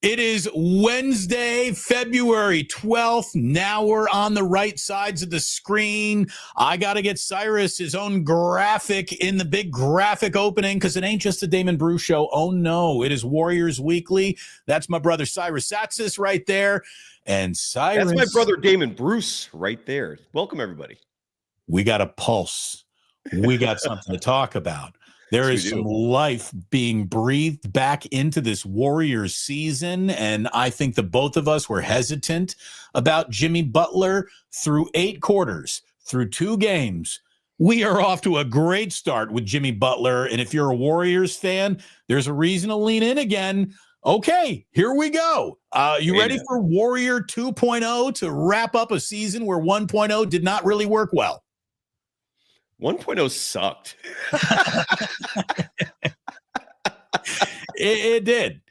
It is Wednesday, February 12th. Now we're on the right sides of the screen. I got to get Cyrus his own graphic in the big graphic opening because it ain't just a Damon Bruce show. Oh, no, it is Warriors Weekly. That's my brother Cyrus Satsis right there. And Cyrus. That's my brother Damon Bruce right there. Welcome, everybody. We got a pulse. We got something to talk about. There is some life being breathed back into this Warriors season, and I think that both of us were hesitant about Jimmy Butler through 8 quarters, through 2 games. We are off to a great start with Jimmy Butler, and if you're a Warriors fan, there's a reason to lean in again. Okay, here we go. You ready for Warrior 2.0 to wrap up a season where 1.0 did not really work well? 1.0 sucked. It did.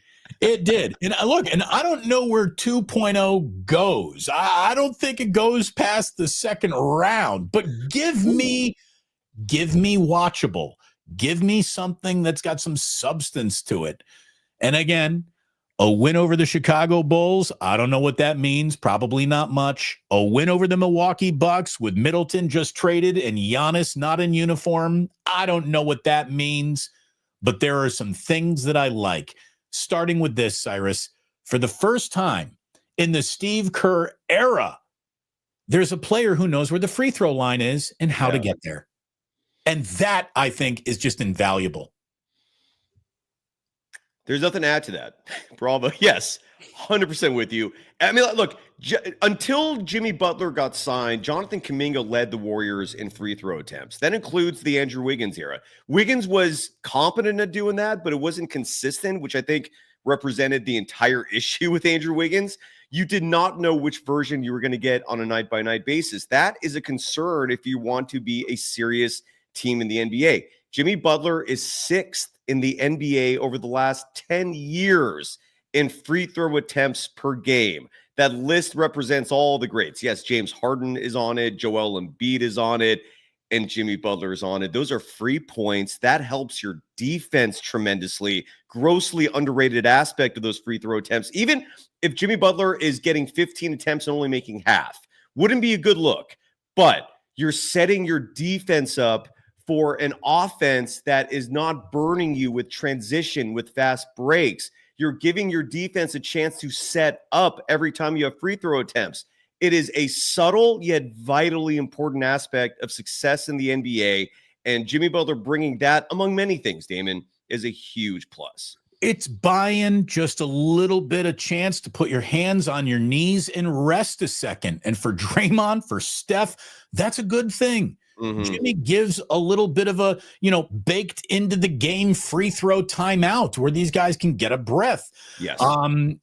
It did. And look, and I don't know where 2.0 goes. I don't think it goes past the second round, but give me watchable. Give me something that's got some substance to it. And again, a win over the Chicago Bulls, I don't know what that means. Probably not much. A win over the Milwaukee Bucks with Middleton just traded and Giannis not in uniform, I don't know what that means. But there are some things that I like. Starting with this, Cyrus, for the first time in the Steve Kerr era, there's a player who knows where the free throw line is and how to get there. And that, I think, is just invaluable. There's nothing to add to that. Bravo. Yes, 100% with you. I mean, look, until Jimmy Butler got signed, Jonathan Kuminga led the Warriors in free throw attempts. That includes the Andrew Wiggins era. Wiggins was competent at doing that, but it wasn't consistent, which I think represented the entire issue with Andrew Wiggins. You did not know which version you were going to get on a night-by-night basis. That is a concern if you want to be a serious team in the NBA. Jimmy Butler is 6th in the NBA over the last 10 years in free throw attempts per game. That list represents all the greats. Yes, James Harden is on it, Joel Embiid is on it, and Jimmy Butler is on it. Those are free points. That helps your defense tremendously. Grossly underrated aspect of those free throw attempts. Even if Jimmy Butler is getting 15 attempts and only making half, wouldn't be a good look. But you're setting your defense up for an offense that is not burning you with transition, with fast breaks. You're giving your defense a chance to set up every time you have free throw attempts. It is a subtle yet vitally important aspect of success in the NBA, and Jimmy Butler bringing that, among many things, Damon, is a huge plus. It's buying just a little bit of chance to put your hands on your knees and rest a second. And for Draymond, for Steph, that's a good thing. Mm-hmm. Jimmy gives a little bit of a, baked into the game free throw timeout where these guys can get a breath. Yes.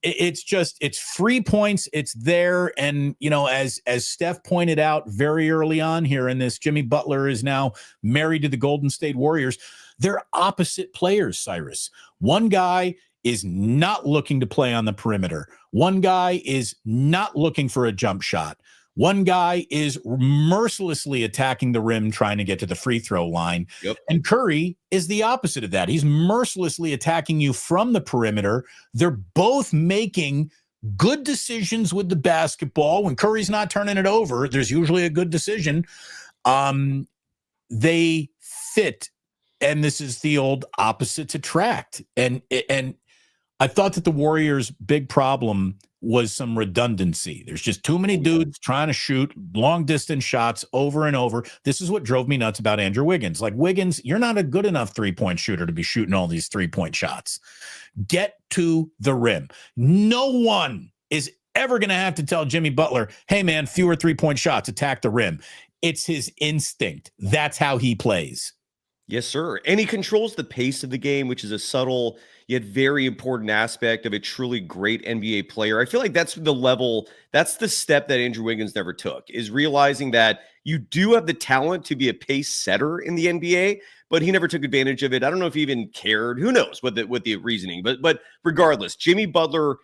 It's free points. It's there. And, as Steph pointed out very early on here in this, Jimmy Butler is now married to the Golden State Warriors. They're opposite players, Cyrus. One guy is not looking to play on the perimeter. One guy is not looking for a jump shot. One guy is mercilessly attacking the rim, trying to get to the free throw line. Yep. And Curry is the opposite of that. He's mercilessly attacking you from the perimeter. They're both making good decisions with the basketball. When Curry's not turning it over, there's usually a good decision. They fit. And this is the old opposites attract. And I thought that the Warriors' big problem was some redundancy. There's just too many dudes trying to shoot long-distance shots over and over. This is what drove me nuts about Andrew Wiggins. Like, Wiggins, you're not a good enough three-point shooter to be shooting all these three-point shots. Get to the rim. No one is ever going to have to tell Jimmy Butler, hey, man, fewer three-point shots, attack the rim. It's his instinct. That's how he plays. Yes, sir. And he controls the pace of the game, which is a subtle yet very important aspect of a truly great NBA player. I feel like that's the level, that's the step that Andrew Wiggins never took, is realizing that you do have the talent to be a pace setter in the NBA, but he never took advantage of it. I don't know if he even cared. Who knows what the reasoning, but regardless, Jimmy Butler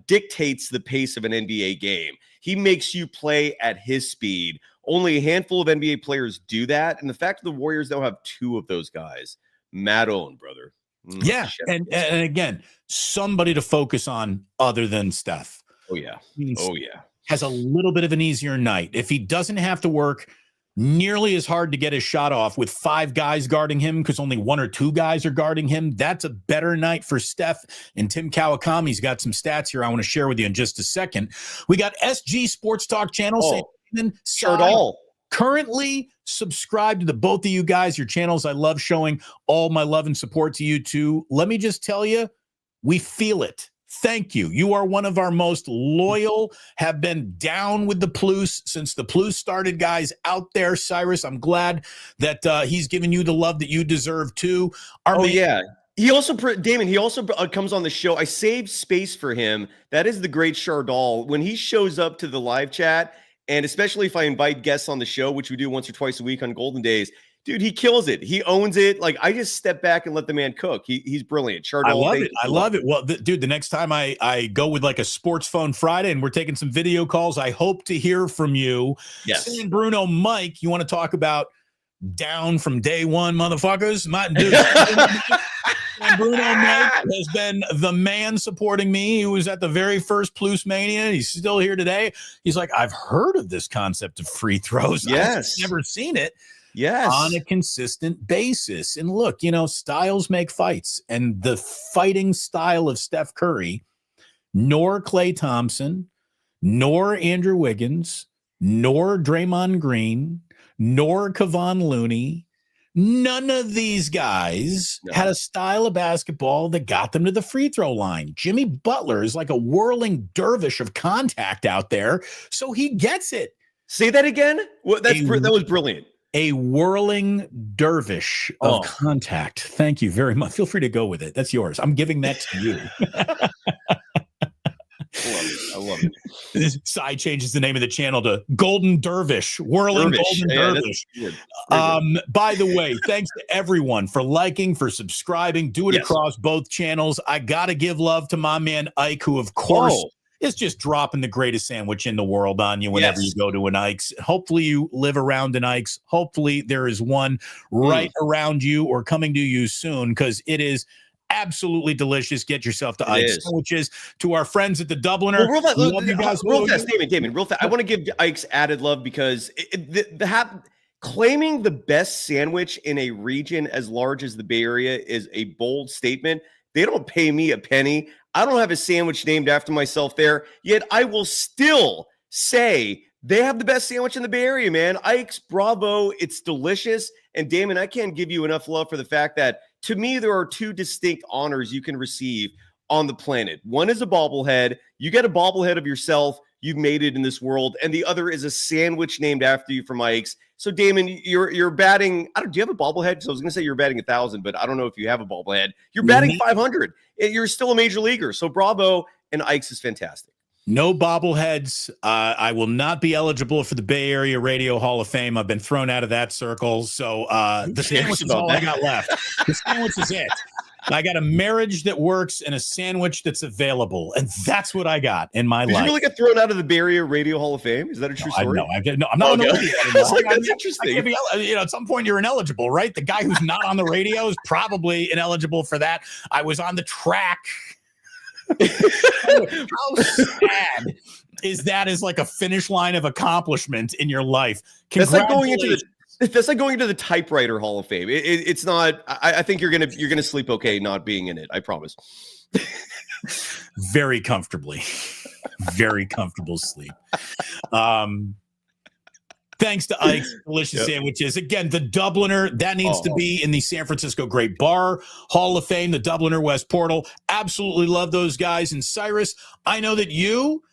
dictates the pace of an NBA game. He makes you play at his speed. Only a handful of NBA players do that. And the fact that the Warriors now have 2 of those guys, Matt Owen, brother. Yeah. And again, somebody to focus on other than Steph. Oh, yeah. Has a little bit of an easier night. If he doesn't have to work nearly as hard to get his shot off with 5 guys guarding him because only 1 or 2 guys are guarding him, that's a better night for Steph. And Tim Kawakami's got some stats here I want to share with you in just a second. We got SG Sports Talk channel saying, currently subscribe to the both of you guys, your channels. I love showing all my love and support to you too. Let me just tell you, we feel it. Thank you. You are one of our most loyal, have been down with the Plus since the Plus started, guys out there. Cyrus, I'm glad that he's giving you the love that you deserve too. He also, Damon, he also comes on the show. I saved space for him. That is the great Chardal. When he shows up to the live chat, and especially if I invite guests on the show, which we do once or twice a week on Golden Days, dude, he kills it. He owns it. Like, I just step back and let the man cook. He's brilliant. Chardal, I love it. Well, dude, the next time I go with like a sports phone Friday and we're taking some video calls, I hope to hear from you. Yes. San Bruno Mike, you want to talk about down from day one, motherfuckers? Dude, San Bruno Mike has been the man supporting me. He was at the very first Plus Mania. He's still here today. He's like, I've heard of this concept of free throws. Yes. I've never seen it. Yes. On a consistent basis. And look, styles make fights. And the fighting style of Steph Curry, nor Klay Thompson, nor Andrew Wiggins, nor Draymond Green, nor Kevon Looney, none of these guys had a style of basketball that got them to the free throw line. Jimmy Butler is like a whirling dervish of contact out there, so he gets it. Say that again? Well, that was brilliant. A whirling dervish of contact. Thank you very much. Feel free to go with it. That's yours. I'm giving that to you. I love it. This side changes the name of the channel to Golden Dervish. Whirling Golden Dervish. By the way, thanks to everyone for liking, for subscribing. Do it across both channels. I got to give love to my man Ike, who, of course, is just dropping the greatest sandwich in the world on you whenever you go to an Ike's. Hopefully you live around an Ike's. Hopefully there is one right around you or coming to you soon, because it is absolutely delicious. Get yourself to Ike's sandwiches. To our friends at the Dubliner. Damon, real fast. I want to give Ike's added love because claiming the best sandwich in a region as large as the Bay Area is a bold statement. They don't pay me a penny. I don't have a sandwich named after myself there, yet I will still say they have the best sandwich in the Bay Area, man. Ike's, bravo. It's delicious. And Damon, I can't give you enough love for the fact that, to me, there are 2 distinct honors you can receive on the planet. One is a bobblehead. You get a bobblehead of yourself. You've made it in this world. And the other is a sandwich named after you from Ike's. So, Damon, you're batting. Do you have a bobblehead? So I was going to say you're batting 1,000, but I don't know if you have a bobblehead. You're batting 500. You're still a major leaguer. So bravo. And Ike's is fantastic. No bobbleheads. I will not be eligible for the Bay Area Radio Hall of Fame. I've been thrown out of that circle. So the sandwich is all I got left. The sandwich is it. I got a marriage that works and a sandwich that's available. And that's what I got in my life. Did you really get thrown out of the Bay Area Radio Hall of Fame? Is that a true story? I'm not on the radio. That's interesting. At some point you're ineligible, right? The guy who's not on the radio is probably ineligible for that. I was on the track. How sad is that as like a finish line of accomplishment in your life? That's like going into the typewriter Hall of Fame. It's not. I think you're gonna sleep okay not being in it. I promise. Very comfortably, very comfortable sleep. Thanks to Ike's delicious sandwiches. Again, the Dubliner, that needs to be in the San Francisco Great Bar Hall of Fame, the Dubliner West Portal. Absolutely love those guys. And Cyrus, I know that you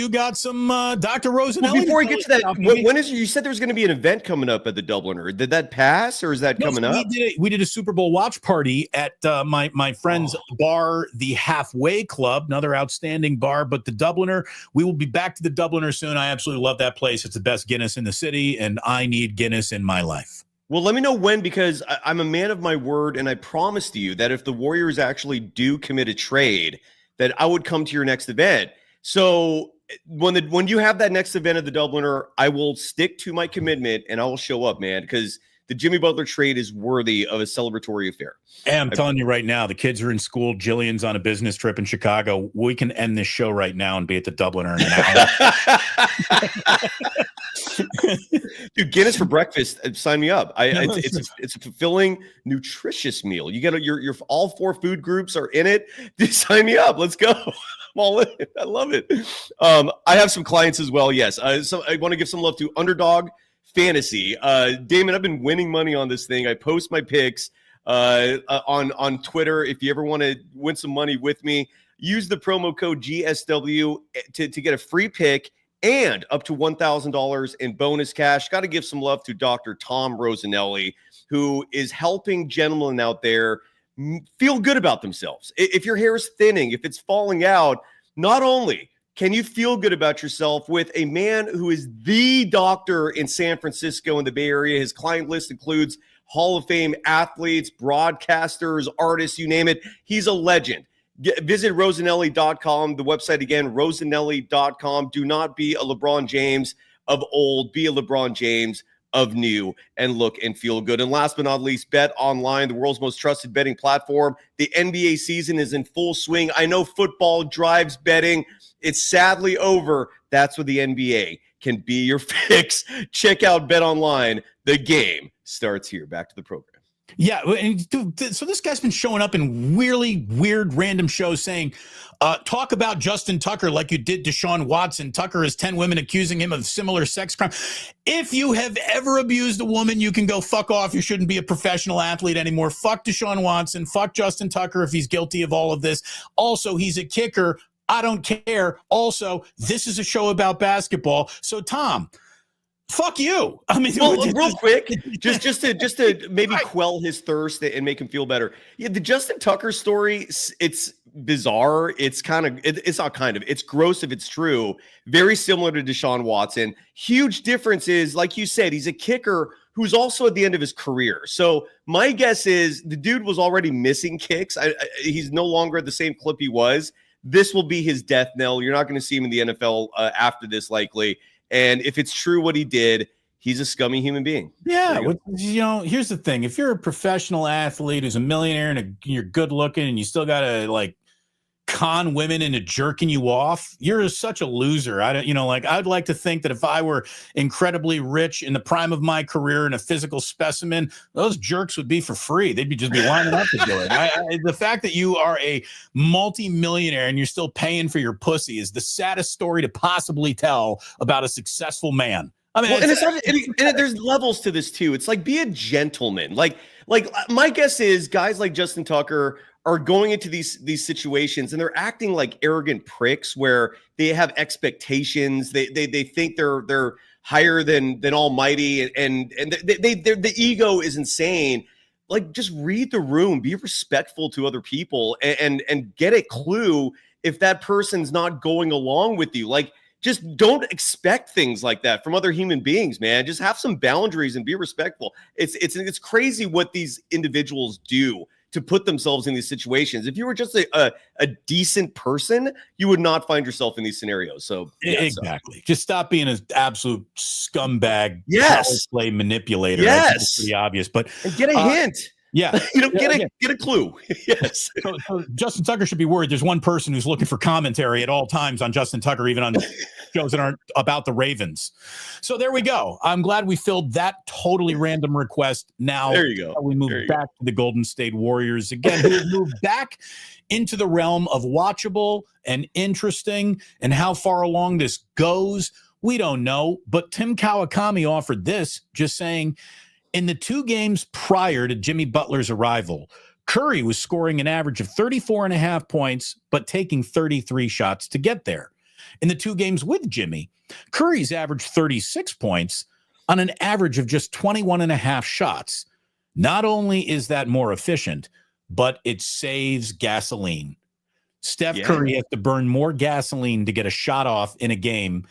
got some Dr. Rosanelli. Well, before we get to that, when is you said there was going to be an event coming up at the Dubliner? Did that pass, or is that coming up? We did a Super Bowl watch party at my friend's bar, the Halfway Club, another outstanding bar. But the Dubliner, we will be back to the Dubliner soon. I absolutely love that place. It's the best Guinness in the city, and I need Guinness in my life. Well, let me know when, because I'm a man of my word, and I promised you that if the Warriors actually do commit a trade, that I would come to your next event. So when you have that next event at the Dubliner, I will stick to my commitment and I will show up, man, because the Jimmy Butler trade is worthy of a celebratory affair. Hey, I'm telling you right now, the kids are in school. Jillian's on a business trip in Chicago. We can end this show right now and be at the Dubliner in an hour. Dude, Guinness for breakfast. Sign me up. It's a fulfilling, nutritious meal. You get your all 4 food groups are in it. Just sign me up. Let's go. I'm all in. I love it. I have some clients as well. Yes. So I want to give some love to Underdog Fantasy. Damon, I've been winning money on this thing. I post my picks on Twitter. If you ever want to win some money with me, use the promo code GSW to get a free pick and up to $1,000 in bonus cash. Got to give some love to Dr. Tom Rosanelli, who is helping gentlemen out there feel good about themselves. If your hair is thinning, if it's falling out, not only can you feel good about yourself with a man who is the doctor in San Francisco in the Bay Area. His client list includes Hall of Fame athletes, broadcasters, artists, you name it. He's a legend. Visit Rosanelli.com, the website again, Rosanelli.com. Do not be a LeBron James of old. Be a LeBron James of new and look and feel good. And last but not least, BetOnline, the world's most trusted betting platform. The NBA season is in full swing. I know football drives betting. It's sadly over. That's what the NBA can be your fix. Check out BetOnline. The game starts here. Back to the program. Yeah, and so this guy's been showing up in really weird random shows saying, talk about Justin Tucker like you did Deshaun Watson. Tucker has 10 women accusing him of similar sex crime. If you have ever abused a woman, you can go fuck off. You shouldn't be a professional athlete anymore. Fuck Deshaun Watson. Fuck Justin Tucker if he's guilty of all of this. Also, he's a kicker. I don't care. Also, this is a show about basketball. So, Tom, fuck you. I mean, well, real quick, just to maybe quell his thirst and make him feel better. Yeah, the Justin Tucker story, it's bizarre. It's it's gross if it's true. Very similar to Deshaun Watson. Huge difference is, like you said, he's a kicker who's also at the end of his career. So my guess is the dude was already missing kicks. He's no longer at the same clip he was. This will be his death knell. You're not going to see him in the NFL after this, likely. And if it's true what he did, he's a scummy human being. Yeah. Here's the thing. If you're a professional athlete who's a millionaire and you're good looking and you still got to con women into jerking you off, you're such a loser. I'd like to think that if I were incredibly rich in the prime of my career and a physical specimen, those jerks would be for free. They'd just be lining up to do it. The fact that you are a multi-millionaire and you're still paying for your pussy is the saddest story to possibly tell about a successful man. I mean, and there's levels to this too. It's like, be a gentleman. Like my guess is guys like Justin Tucker are going into these situations and they're acting like arrogant pricks where they have expectations. They think they're higher than almighty and the ego is insane. Like, just read the room, be respectful to other people and get a clue if that person's not going along with you. Like, just don't expect things like that from other human beings, man. Just have some boundaries and be respectful. It's crazy what these individuals do to put themselves in these situations. If you were just a decent person, you would not find yourself in these scenarios. So exactly. Just stop being an absolute scumbag. Yes. Play manipulator. Yes. It's pretty obvious, but get a hint. Yeah. Get a clue. Yes. So Justin Tucker should be worried. There's one person who's looking for commentary at all times on Justin Tucker, even on shows that aren't about the Ravens. So there we go. I'm glad we filled that totally random request. Now there you go. We move back to the Golden State Warriors again. We move back into the realm of watchable and interesting, and how far along this goes, we don't know. But Tim Kawakami offered this, just saying, in the 2 games prior to Jimmy Butler's arrival, Curry was scoring an average of 34.5 points, but taking 33 shots to get there. In the 2 games with Jimmy, Curry's averaged 36 points on an average of just 21.5 shots. Not only is that more efficient, but it saves gasoline. Steph Curry has to burn more gasoline to get a shot off in a game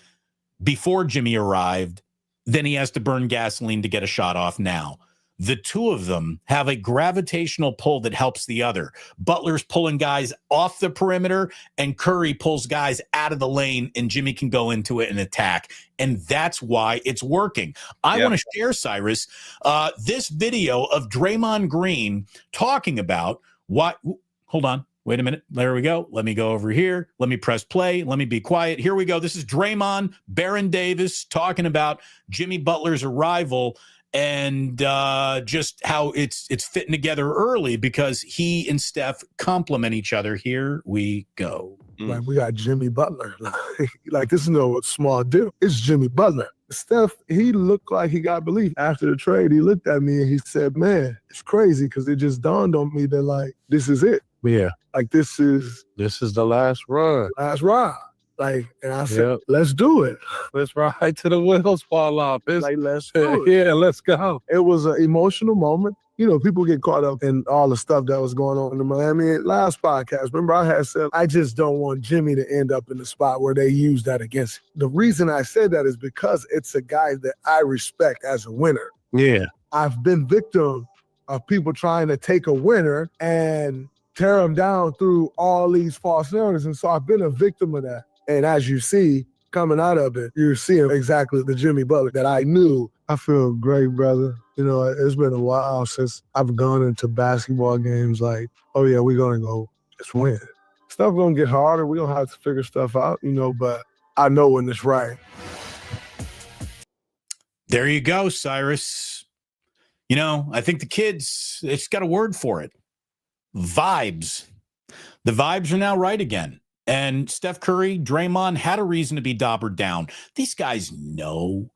before Jimmy arrived than he has to burn gasoline to get a shot off now. the two of them have a gravitational pull that helps the other. Butler's pulling guys off the perimeter, and Curry pulls guys out of the lane, and Jimmy can go into it and attack. And that's why it's working. I want to share, Cyrus, this video of Draymond Green talking about what – hold on. Wait a minute. There we go. Let me go over here. Let me press play. Let me be quiet. Here we go. This is Draymond, Baron Davis talking about Jimmy Butler's arrival and just how it's fitting together early because he and Steph complement each other. Here we go. Like, we got Jimmy Butler. Like, this is no small deal. It's Jimmy Butler. Steph, he looked like he got belief. After the trade, he looked at me and he said, man, it's crazy because it just dawned on me that, like, this is it. Yeah. Like, this is the last run. Last ride. Like, and I said, let's do it. Let's ride to the wheels fall off. Like, let's do it. Yeah, let's go. It was an emotional moment. You know, people get caught up in all the stuff that was going on in the Miami last podcast. Remember, I had said, I just don't want Jimmy to end up in the spot where they use that against him. The reason I said that is because it's a guy that I respect as a winner. Yeah. I've been victim of people trying to take a winner and tear him down through all these false narratives. And so I've been a victim of that. And as you see, coming out of it, you're seeing exactly the Jimmy Butler that I knew. I feel great, brother. You know, it's been a while since I've gone into basketball games like, oh, yeah, we're going to go just win. Stuff going to get harder. We're going to have to figure stuff out, you know, but I know when it's right. There you go, Cyrus. You know, I think the kids, it's got a word for it. Vibes. The vibes are now right again. And Steph Curry, Draymond had a reason to be dobbered down. These guys know.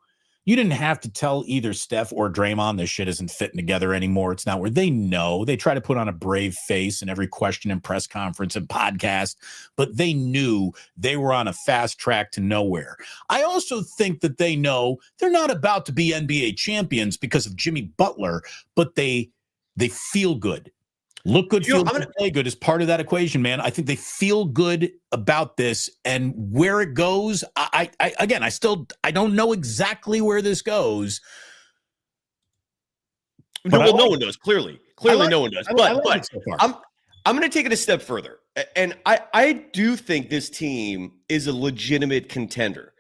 You didn't have to tell either Steph or Draymond this shit isn't fitting together anymore. It's not where they know. They try to put on a brave face in every question and press conference and podcast, but they knew they were on a fast track to nowhere. I also think that they know they're not about to be NBA champions because of Jimmy Butler, but they feel good. Look good, feel good, play good is part of that equation, man. I think they feel good about this, and where it goes, I don't know exactly where this goes. No, well, no one knows. Clearly, no one does. But so I'm going to take it a step further, and I do think this team is a legitimate contender.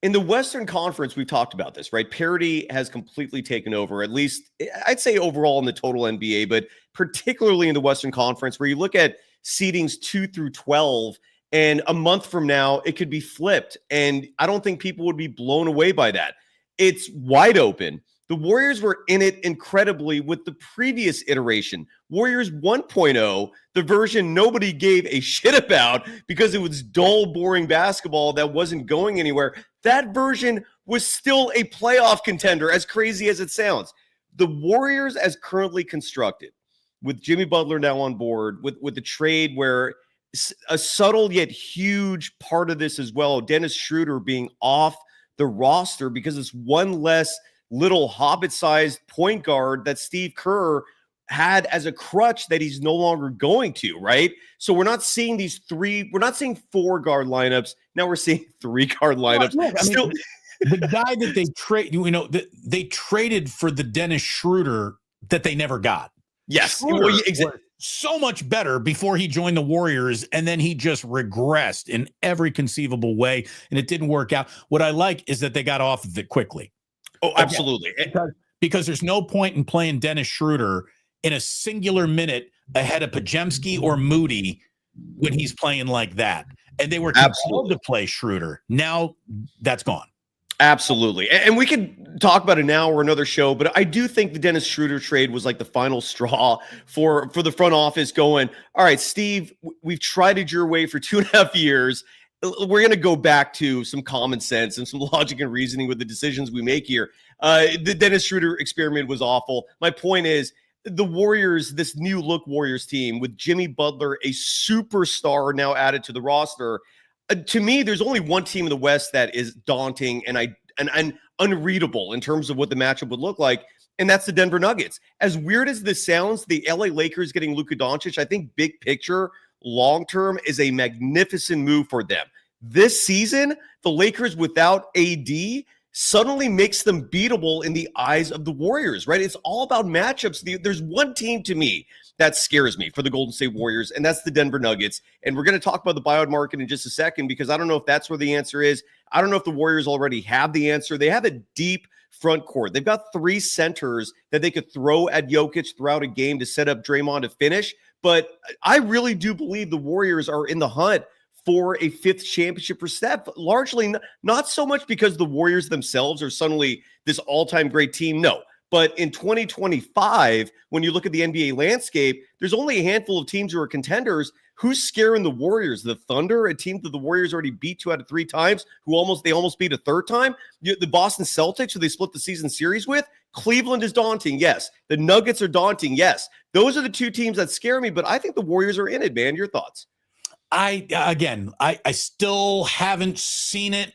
In the Western Conference, we've talked about this, right? Parity has completely taken over, at least I'd say overall in the total NBA, but particularly in the Western Conference, where you look at seedings 2 through 12, and a month from now, it could be flipped. And I don't think people would be blown away by that. It's wide open. The Warriors were in it incredibly with the previous iteration. Warriors 1.0, the version nobody gave a shit about because it was dull, boring basketball that wasn't going anywhere. That version was still a playoff contender, as crazy as it sounds. The Warriors, as currently constructed, with Jimmy Butler now on board, with the trade where a subtle yet huge part of this as well, Dennis Schroeder being off the roster because it's one less little hobbit-sized point guard that Steve Kerr had as a crutch that he's no longer going to, right? So we're not seeing we're not seeing 4-guard lineups. Now we're seeing 3-guard lineups. Well, look, the guy that they traded for the Dennis Schroeder that they never got. Yes, exactly. So much better before he joined the Warriors, and then he just regressed in every conceivable way, and it didn't work out. What I like is that they got off of it quickly. Oh, absolutely. Because there's no point in playing Dennis Schroeder in a singular minute ahead of Podziemski or Moody when he's playing like that. And they were compelled to play Schroeder. Now that's gone. Absolutely. And we could talk about it now or another show, but I do think the Dennis Schroeder trade was like the final straw for the front office going, all right, Steve, we've tried it your way for 2.5 years. We're going to go back to some common sense and some logic and reasoning with the decisions we make here. The Dennis Schroeder experiment was awful. My point is the Warriors, this new look Warriors team with Jimmy Butler, a superstar now added to the roster. To me, there's only one team in the West that is daunting and unreadable in terms of what the matchup would look like, and that's the Denver Nuggets. As weird as this sounds, the LA Lakers getting Luka Doncic, I think big picture, long-term is a magnificent move for them. This season, the Lakers without AD suddenly makes them beatable in the eyes of the Warriors, right? It's all about matchups. There's one team to me that scares me for the Golden State Warriors, and that's the Denver Nuggets. And we're going to talk about the buyout market in just a second, because I don't know if that's where the answer is. I don't know if the Warriors already have the answer. They have a deep front court. They've got 3 centers that they could throw at Jokic throughout a game to set up Draymond to finish. But I really do believe the Warriors are in the hunt for a 5th championship for Steph, largely not so much because the Warriors themselves are suddenly this all-time great team. No. But in 2025, when you look at the NBA landscape, there's only a handful of teams who are contenders. Who's scaring the Warriors? The Thunder, a team that the Warriors already beat 2 out of 3 times, they almost beat a 3rd time. The Boston Celtics, who they split the season series with. Cleveland is daunting, yes. The Nuggets are daunting, yes. Those are the 2 teams that scare me, but I think the Warriors are in it, man. Your thoughts? I still haven't seen it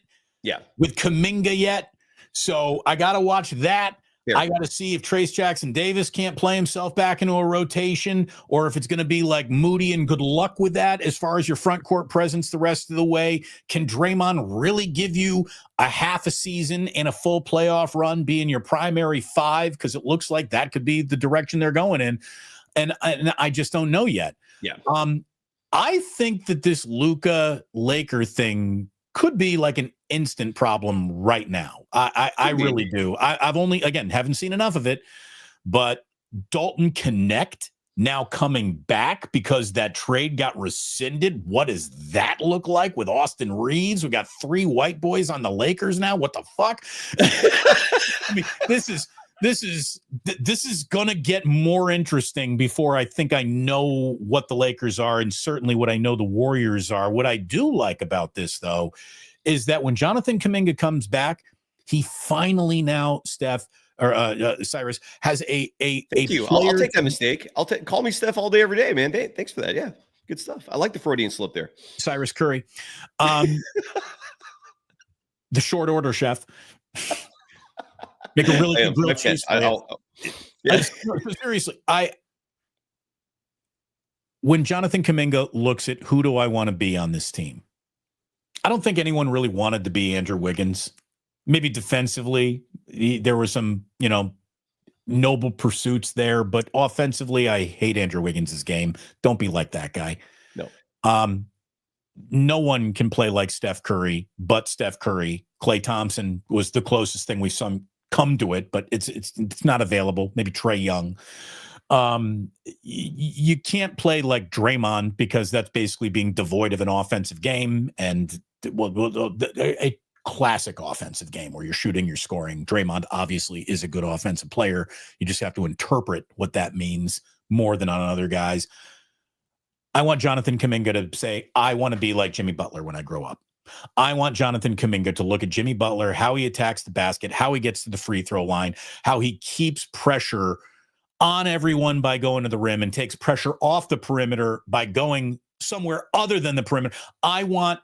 with Kuminga yet, so I got to watch that. Fair. I got to see if Trace Jackson Davis can't play himself back into a rotation, or if it's going to be like Moody, and good luck with that as far as your front court presence the rest of the way. Can Draymond really give you a half a season and a full playoff run being your primary 5? Because it looks like that could be the direction they're going in. And I just don't know yet. Yeah. I think that this Luka Laker thing could be like an instant problem right now. I really do. I've only, again, haven't seen enough of it, but Dalton Connect now coming back because that trade got rescinded. What does that look like with Austin Reeves? We got 3 white boys on the Lakers now. What the fuck? I mean, this is going to get more interesting before I think I know what the Lakers are, and certainly what I know the Warriors are. What I do like about this, though, is that when Jonathan Kuminga comes back, he finally now, Steph, or Cyrus, has a Thank you. I'll take that mistake. Call me Steph all day, every day, man. Thanks for that. Yeah, good stuff. I like the Freudian slip there. Cyrus Curry. The short order chef. Make a really good grilled cheese. Seriously, when Jonathan Kuminga looks at who do I want to be on this team, I don't think anyone really wanted to be Andrew Wiggins. Maybe defensively, there were some, noble pursuits there, but offensively, I hate Andrew Wiggins' game. Don't be like that guy. No. No one can play like Steph Curry, but Steph Curry. Klay Thompson was the closest thing we've come to it, but it's not available. Maybe Trae Young. You can't play like Draymond because that's basically being devoid of an offensive game, and a classic offensive game where you're shooting, you're scoring. Draymond obviously is a good offensive player. You just have to interpret what that means more than on other guys. I want Jonathan Kuminga to say, I want to be like Jimmy Butler when I grow up. I want Jonathan Kuminga to look at Jimmy Butler, how he attacks the basket, how he gets to the free throw line, how he keeps pressure on everyone by going to the rim and takes pressure off the perimeter by going somewhere other than the perimeter. I want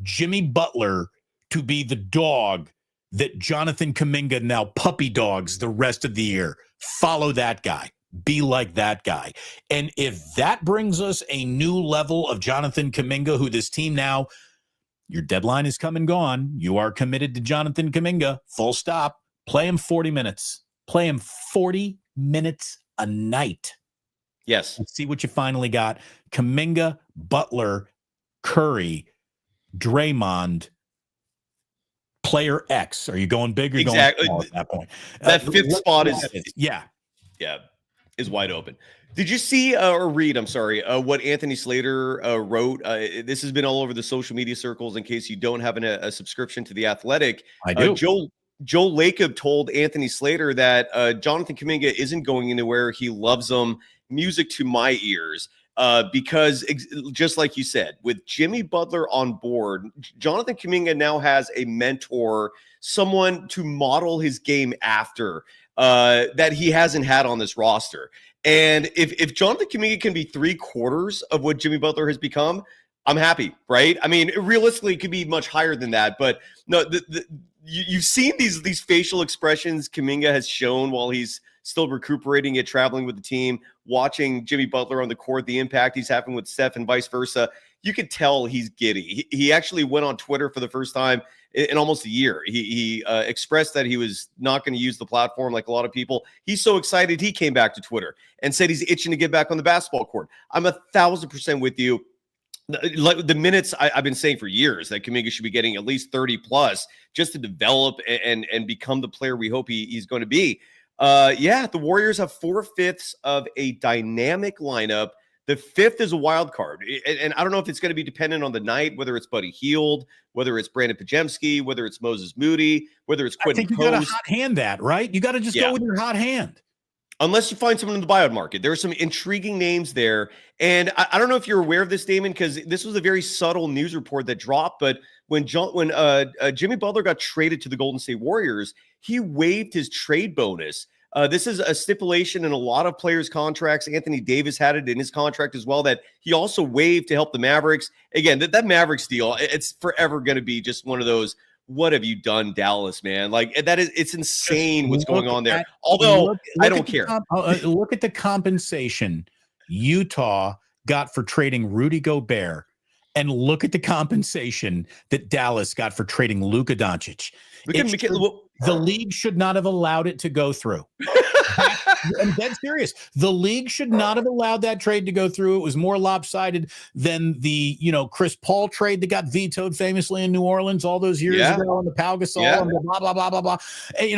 Jimmy Butler to be the dog that Jonathan Kuminga now puppy dogs the rest of the year. Follow that guy. Be like that guy. And if that brings us a new level of Jonathan Kuminga, who this team now, your deadline is come and gone. You are committed to Jonathan Kuminga. Full stop. Play him 40 minutes. Play him 40 minutes a night. Yes. Let's see what you finally got. Kuminga, Butler, Curry, Draymond, player X. Are you going big or exactly. going small at that point? That 5th spot is is wide open. Did you see or read, what Anthony Slater wrote? This has been all over the social media circles in case you don't have a subscription to The Athletic. I do. Joel Lacob told Anthony Slater that Jonathan Kuminga isn't going anywhere. He loves him. Music to my ears. Because just like you said, with Jimmy Butler on board, Jonathan Kuminga now has a mentor, someone to model his game after that he hasn't had on this roster. And if Jonathan Kuminga can be 3/4 of what Jimmy Butler has become, I'm happy, right? I mean, realistically, it could be much higher than that. But no, you've seen these facial expressions Kuminga has shown while he's still recuperating it, traveling with the team, watching Jimmy Butler on the court, the impact he's having with Steph and vice versa. You could tell he's giddy. He actually went on Twitter for the first time in almost a year. He expressed that he was not going to use the platform like a lot of people. He's so excited he came back to Twitter and said he's itching to get back on the basketball court. I'm 1,000% with you. Like the minutes I've been saying for years that Kuminga should be getting at least 30 plus just to develop and become the player we hope he's going to be. The Warriors have 4/5 of a dynamic lineup. The fifth is a wild card. And I don't know if it's going to be dependent on the night, whether it's Buddy Hield, whether it's Brandon Pajemski, whether it's Moses Moody, whether it's Quentin I think you got to hot hand that, right? You got to just go with your hot hand. Unless you find someone in the buyout market. There are some intriguing names there. And I don't know if you're aware of this, Damon, because this was a very subtle news report that dropped. But when Jimmy Butler got traded to the Golden State Warriors, he waived his trade bonus. This is a stipulation in a lot of players' contracts. Anthony Davis had it in his contract as well, that he also waived to help the Mavericks. Again, that Mavericks deal, it's forever going to be just one of those, what have you done, Dallas, man? Like it's insane what's going on there. Although I don't care. Look at the compensation Utah got for trading Rudy Gobert, and look at the compensation that Dallas got for trading Luka Doncic. The league should not have allowed it to go through. I'm dead serious. The league should not have allowed that trade to go through. It was more lopsided than the, Chris Paul trade that got vetoed famously in New Orleans all those years ago, and the Pau Gasol and blah, blah, blah, blah, blah. And,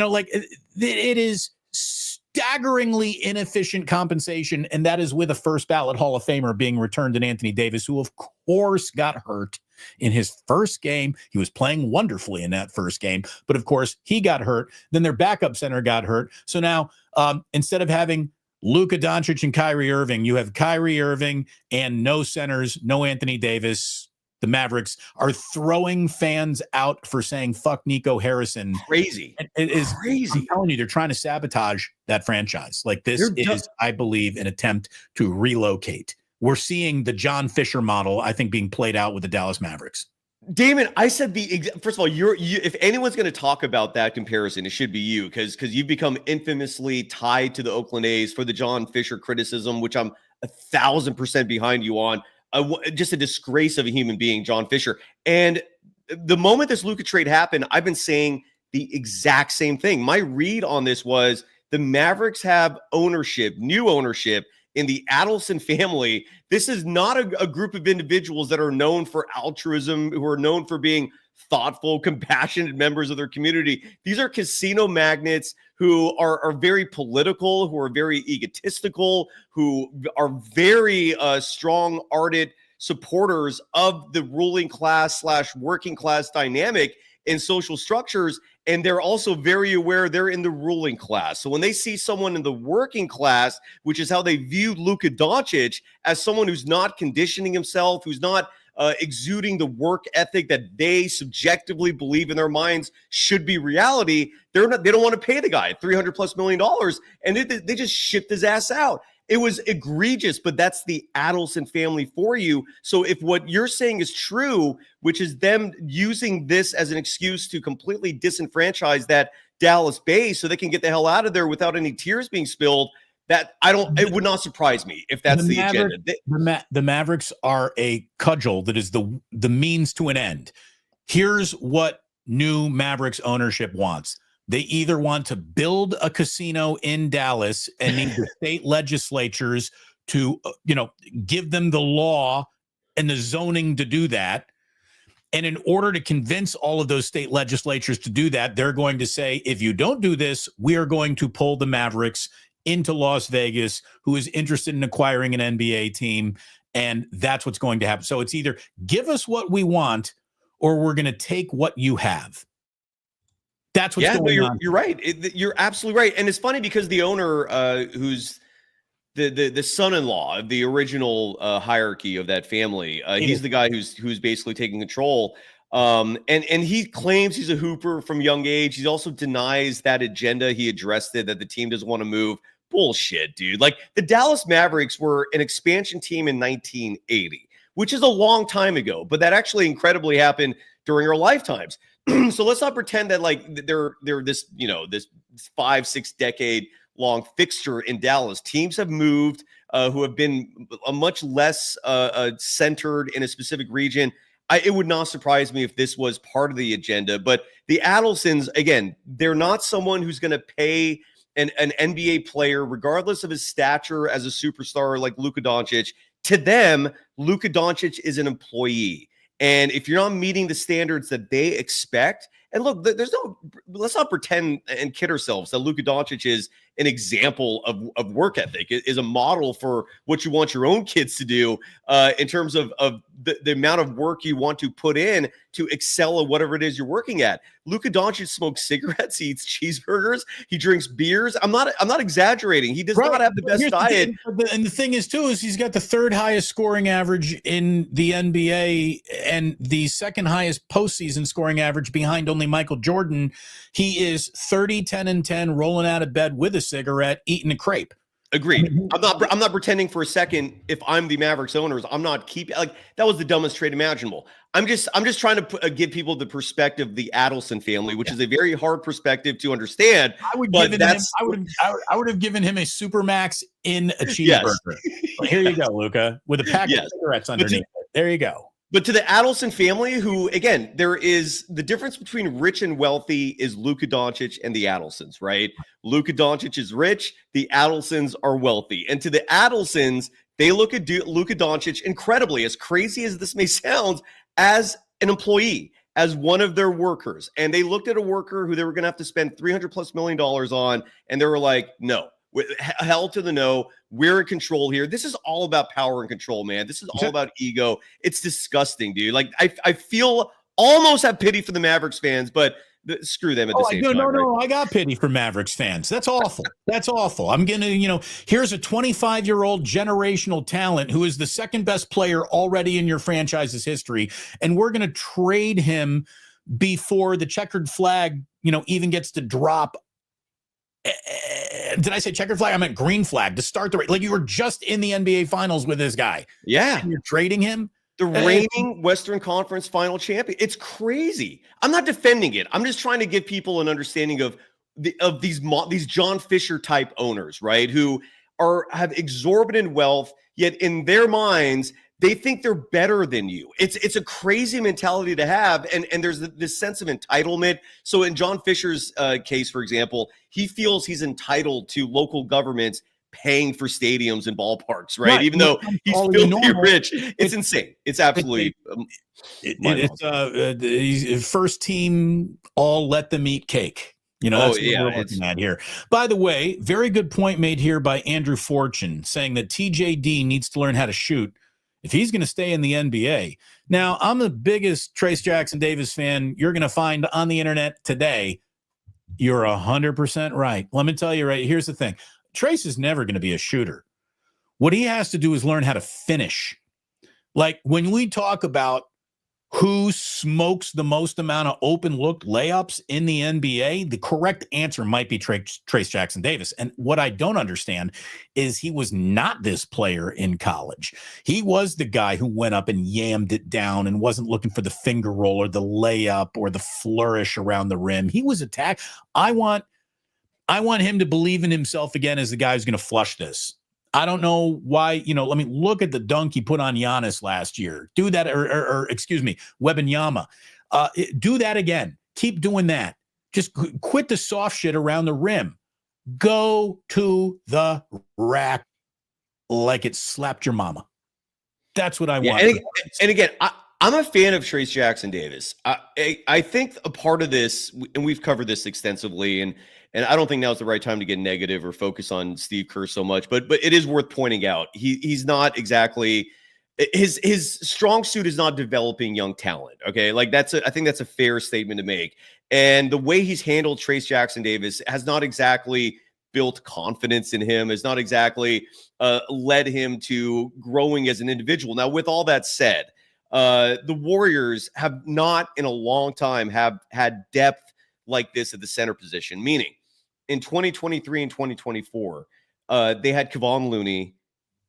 it is staggeringly inefficient compensation, and that is with a first ballot Hall of Famer being returned in Anthony Davis, who of course got hurt in his first game. He was playing wonderfully in that first game, but of course he got hurt. Then their backup center got hurt. So now instead of having Luka Doncic and Kyrie Irving, you have Kyrie Irving and no centers, no Anthony Davis. The Mavericks are throwing fans out for saying fuck Nico Harrison. Crazy. It is crazy. I'm telling you, they're trying to sabotage that franchise. Like this is, I believe, an attempt to relocate. We're seeing the John Fisher model, I think, being played out with the Dallas Mavericks. Damon, I said first of all, you if anyone's going to talk about that comparison, it should be you, because you've become infamously tied to the Oakland A's for the John Fisher criticism, which I'm 1,000% behind you on. Just a disgrace of a human being, John Fisher. And the moment this Luka trade happened, I've been saying the exact same thing. My read on this was the Mavericks have new ownership in the Adelson family. This is not a group of individuals that are known for altruism, who are known for being thoughtful, compassionate members of their community. These are casino magnates who are very political, who are very egotistical, who are very strong, ardent supporters of the ruling class / working class dynamic in social structures. And they're also very aware they're in the ruling class. So when they see someone in the working class, which is how they view Luka Doncic, as someone who's not conditioning himself, who's not exuding the work ethic that they subjectively believe in their minds should be reality, they don't want to pay the guy $300+ million, and they just shipped his ass out. It was egregious, but that's the Adelson family for you. So if what you're saying is true, which is them using this as an excuse to completely disenfranchise that Dallas base so they can get the hell out of there without any tears being spilled, it would not surprise me if that's the agenda. The Mavericks are a cudgel that is the means to an end. Here's what new Mavericks ownership wants. They either want to build a casino in Dallas and need the state legislatures to, give them the law and the zoning to do that. And in order to convince all of those state legislatures to do that, they're going to say, if you don't do this, we are going to pull the Mavericks into Las Vegas, who is interested in acquiring an NBA team. And that's what's going to happen. So it's either give us what we want, or we're going to take what you have. That's what's going on. You're right. You're absolutely right. And it's funny because the owner, who's the son-in-law of the original hierarchy of that family, he's the guy who's basically taking control. And he claims he's a hooper from young age. He also denies that agenda. He addressed it, that the team doesn't want to move. Bullshit, dude. Like, the Dallas Mavericks were an expansion team in 1980, which is a long time ago, but that actually incredibly happened during our lifetimes. So let's not pretend that like they're this, this 5-6 decade long fixture in Dallas. Teams have moved who have been a much less centered in a specific region. It would not surprise me if this was part of the agenda. But the Adelsons, again, they're not someone who's going to pay an NBA player, regardless of his stature as a superstar like Luka Doncic. To them, Luka Doncic is an employee. And if you're not meeting the standards that they expect, and look, let's not pretend and kid ourselves that Luka Doncic is an example of work ethic, is a model for what you want your own kids to do in terms of the amount of work you want to put in to excel at whatever it is you're working at. Luka Doncic smokes cigarettes, he eats cheeseburgers, he drinks beers. I'm not exaggerating. He does not have the best diet. And the thing is, too, is he's got the third highest scoring average in the NBA and the second highest postseason scoring average behind only Michael Jordan. He is 30, 10, and 10, rolling out of bed with a cigarette, eating a crepe. Agreed. I'm not pretending for a second if I'm the Mavericks owners, I'm not keeping like that was the dumbest trade imaginable. I'm just trying to give people the perspective of the Adelson family, which is a very hard perspective to understand. I would have given him a Supermax in a cheeseburger. Yes. Here you go, Luka, with a pack of cigarettes underneath it. There you go. But to the Adelson family, who, again, there is the difference between rich and wealthy is Luka Doncic and the Adelsons, right? Luka Doncic is rich. The Adelsons are wealthy. And to the Adelsons, they look at Luka Doncic incredibly, as crazy as this may sound, as an employee, as one of their workers. And they looked at a worker who they were going to have to spend $300+ million on, and they were like, no. Hell to the no. We're in control here. This is all about power and control, man. This is all about ego. It's disgusting, dude. Like I feel almost have pity for the Mavericks fans, but screw them at the same time. No, I got pity for Mavericks fans. That's awful. That's awful. I'm going to, here's a 25-year-old generational talent who is the second best player already in your franchise's history, and we're going to trade him before the checkered flag, even gets to drop. Did I say checkered flag? I meant green flag to start the race. Like you were just in the NBA Finals with this guy. Yeah. And you're trading him? The reigning Western Conference final champion. It's crazy. I'm not defending it. I'm just trying to give people an understanding of these John Fisher type owners, right? Who have exorbitant wealth, yet in their minds, they think they're better than you. It's a crazy mentality to have, and there's this sense of entitlement. So in John Fisher's case, for example, he feels he's entitled to local governments paying for stadiums and ballparks, right? Even though he's filthy rich. It's insane. It's absolutely it's first team all let them eat cake. That's what we're looking at here. By the way, very good point made here by Andrew Fortune, saying that TJD needs to learn how to shoot if he's going to stay in the NBA. Now, I'm the biggest Trayce Jackson-Davis fan you're going to find on the internet today. You're 100% right. Let me tell you right, here's the thing. Trayce is never going to be a shooter. What he has to do is learn how to finish. Like when we talk about who smokes the most amount of open look layups in the NBA, the correct answer might be Trayce Jackson-Davis. And what I don't understand is he was not this player in college. He was the guy who went up and yammed it down and wasn't looking for the finger roll or the layup or the flourish around the rim. He was attacked. I want him to believe in himself again as the guy who's going to flush this. I don't know why, let me look at the dunk he put on Giannis last year. Do that, or excuse me, Wembanyama. Do that again. Keep doing that. Just quit the soft shit around the rim. Go to the rack like it slapped your mama. That's what I want. And again, I'm a fan of Trayce Jackson-Davis. I think a part of this, and we've covered this extensively, and I don't think now's the right time to get negative or focus on Steve Kerr so much, but it is worth pointing out. He's not exactly his strong suit is not developing young talent. Okay, like I think that's a fair statement to make. And the way he's handled Trayce Jackson-Davis has not exactly built confidence in him. Has not exactly led him to growing as an individual. Now, with all that said, the Warriors have not in a long time have had depth like this at the center position, meaning in 2023 and 2024, they had Kevon Looney,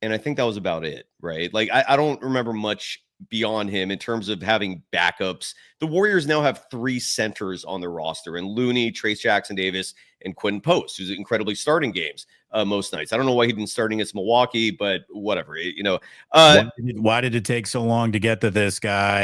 and I think that was about it, right? Like, I don't remember much beyond him in terms of having backups. The Warriors now have 3 centers on their roster, and Looney, Trayce Jackson-Davis, and Quentin Post, who's incredibly starting games. most nights. I don't know why he didn't start against Milwaukee, but whatever. Why did it take so long to get to this guy?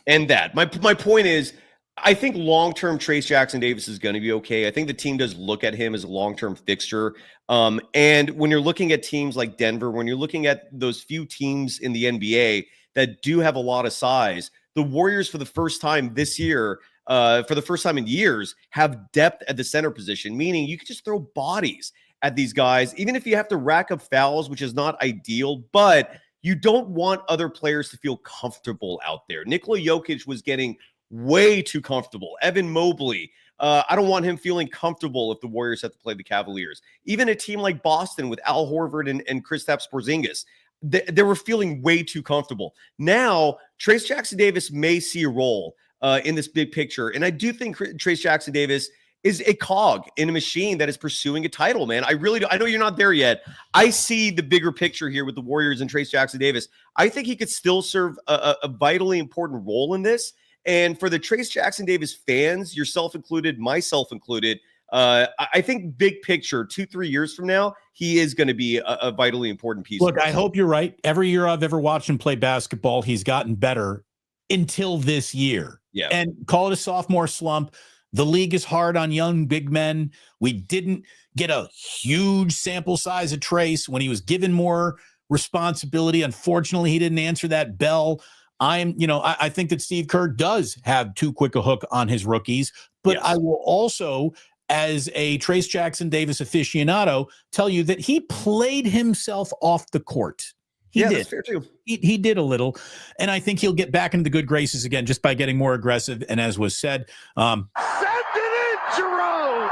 And that. My point is, I think long-term Trace Jackson Davis is going to be okay. I think the team does look at him as a long-term fixture. And when you're looking at teams like Denver, when you're looking at those few teams in the NBA that do have a lot of size, the Warriors for the first time this year, for the first time in years, have depth at the center position, meaning you can just throw bodies at these guys, even if you have to rack up fouls, which is not ideal, but you don't want other players to feel comfortable out there. Nikola Jokic was getting way too comfortable. Evan Mobley, I don't want him feeling comfortable if the Warriors have to play the Cavaliers. Even a team like Boston with Al Horford and Kristaps Porzingis, they were feeling way too comfortable. Now, Trace Jackson Davis may see a role in this big picture, and I do think Trace Jackson Davis is a cog in a machine that is pursuing a title, man. I really do. I know you're not there yet. I see the bigger picture here with the Warriors and Trace Jackson Davis. I think he could still serve a vitally important role in this. And for the Trace Jackson Davis fans, yourself included, myself included, I think big picture, 2-3 years from now, he is going to be a vitally important piece. Look, I hope you're right. Every year I've ever watched him play basketball, he's gotten better until this year. Yeah. And call it a sophomore slump. The league is hard on young big men. We didn't get a huge sample size of Trace when he was given more responsibility. Unfortunately, he didn't answer that bell. I think that Steve Kerr does have too quick a hook on his rookies, but yes. I will also, as a Trace Jackson Davis aficionado, tell you that he played himself off the court. He did. That's fair too. He did a little, and I think he'll get back into the good graces again just by getting more aggressive. And as was said, send it in, Jerome.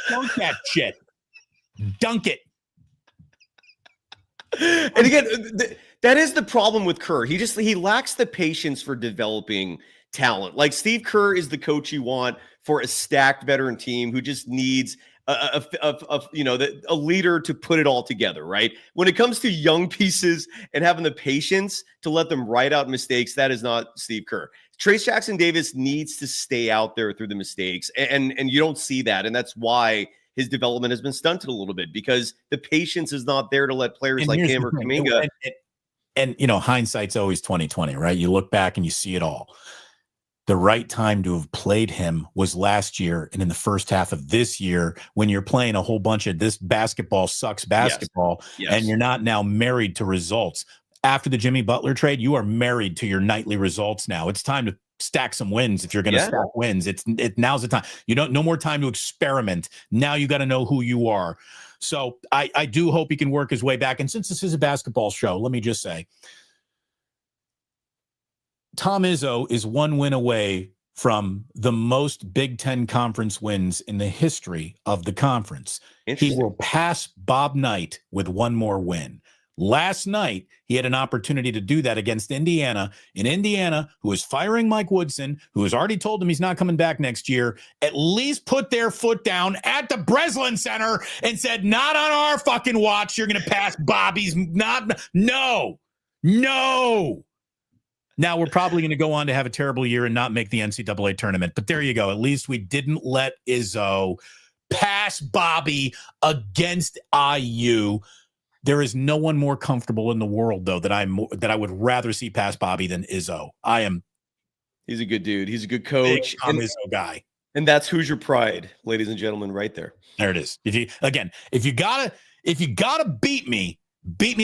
Dunk that shit. Dunk it. And again, that is the problem with Kerr. He lacks the patience for developing talent. Like Steve Kerr is the coach you want for a stacked veteran team who just needs a leader to put it all together, right? When it comes to young pieces and having the patience to let them write out mistakes, that is not Steve Kerr. Trace Jackson Davis needs to stay out there through the mistakes, and you don't see that, and that's why his development has been stunted a little bit, because the patience is not there to let players like him or Kuminga. And hindsight's always 20/20, right? You look back and you see it all. The right time to have played him was last year and in the first half of this year, when you're playing a whole bunch of this basketball sucks basketball. Yes. And you're not now married to results. After the Jimmy Butler trade, you are married to your nightly results now. It's time to stack some wins. If you're going to stack wins, now's the time. No more time to experiment. Now you got to know who you are. So I do hope he can work his way back. And since this is a basketball show, let me just say, Tom Izzo is one win away from the most Big Ten conference wins in the history of the conference. He will pass Bob Knight with one more win. Last night, he had an opportunity to do that against Indiana. In Indiana, who is firing Mike Woodson, who has already told him he's not coming back next year, at least put their foot down at the Breslin Center and said, not on our fucking watch. You're going to pass Bobby's. No. Now we're probably going to go on to have a terrible year and not make the NCAA tournament. But there you go. At least we didn't let Izzo pass Bobby against IU. There is no one more comfortable in the world, though, that I would rather see pass Bobby than Izzo. He's a good dude. He's a good coach. I'm Izzo guy. And that's Hoosier pride, ladies and gentlemen, right there. There it is. If you gotta beat me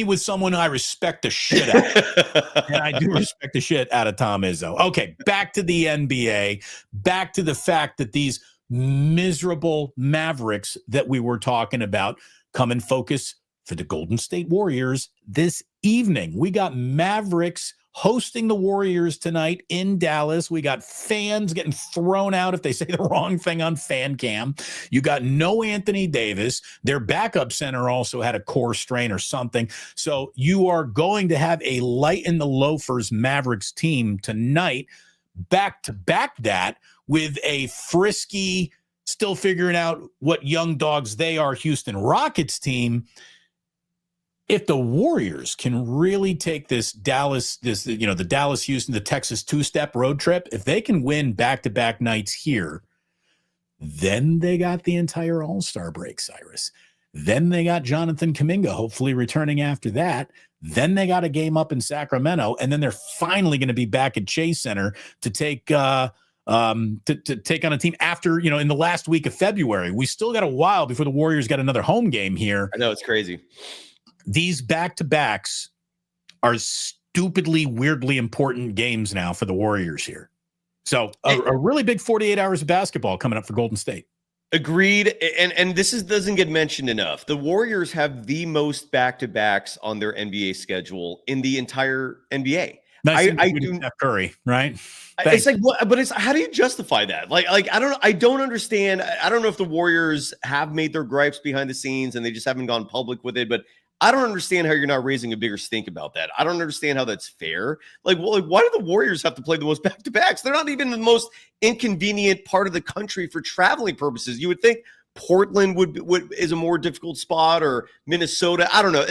with someone I respect the shit out of. And I do respect the shit out of Tom Izzo. Okay, back to the NBA. Back to the fact that these miserable Mavericks that we were talking about come in focus for the Golden State Warriors this evening. We got Mavericks hosting the Warriors tonight in Dallas. We got fans getting thrown out if they say the wrong thing on fan cam. You got no Anthony Davis. Their backup center also had a core strain or something. So you are going to have a light in the loafers Mavericks team tonight, back to back that with a frisky, still figuring out what young dogs they are, Houston Rockets team. If the Warriors can really take the Dallas, Houston, the Texas two-step road trip, if they can win back-to-back nights here, Then they got the entire All-Star break, Cyrus. Then they got Jonathan Kuminga, hopefully returning after that. Then they got a game up in Sacramento, and then they're finally going to be back at Chase Center to take to take on a team after, in the last week of February. We still got a while before the Warriors got another home game here. I know, it's crazy. These back-to-backs are stupidly, weirdly important games now for the Warriors here. So a really big 48 hours of basketball coming up for Golden State. Agreed. And this doesn't get mentioned enough. The Warriors have the most back-to-backs on their NBA schedule in the entire NBA. I do Steph Curry, right? It's like, what? But how do you justify that? Like I don't understand. I don't know if the Warriors have made their gripes behind the scenes and they just haven't gone public with it, but I don't understand how you're not raising a bigger stink about that. I don't understand how that's fair. Why do the Warriors have to play the most back-to-backs? They're not even the most inconvenient part of the country for traveling purposes. You would think Portland is a more difficult spot, or Minnesota. I don't know.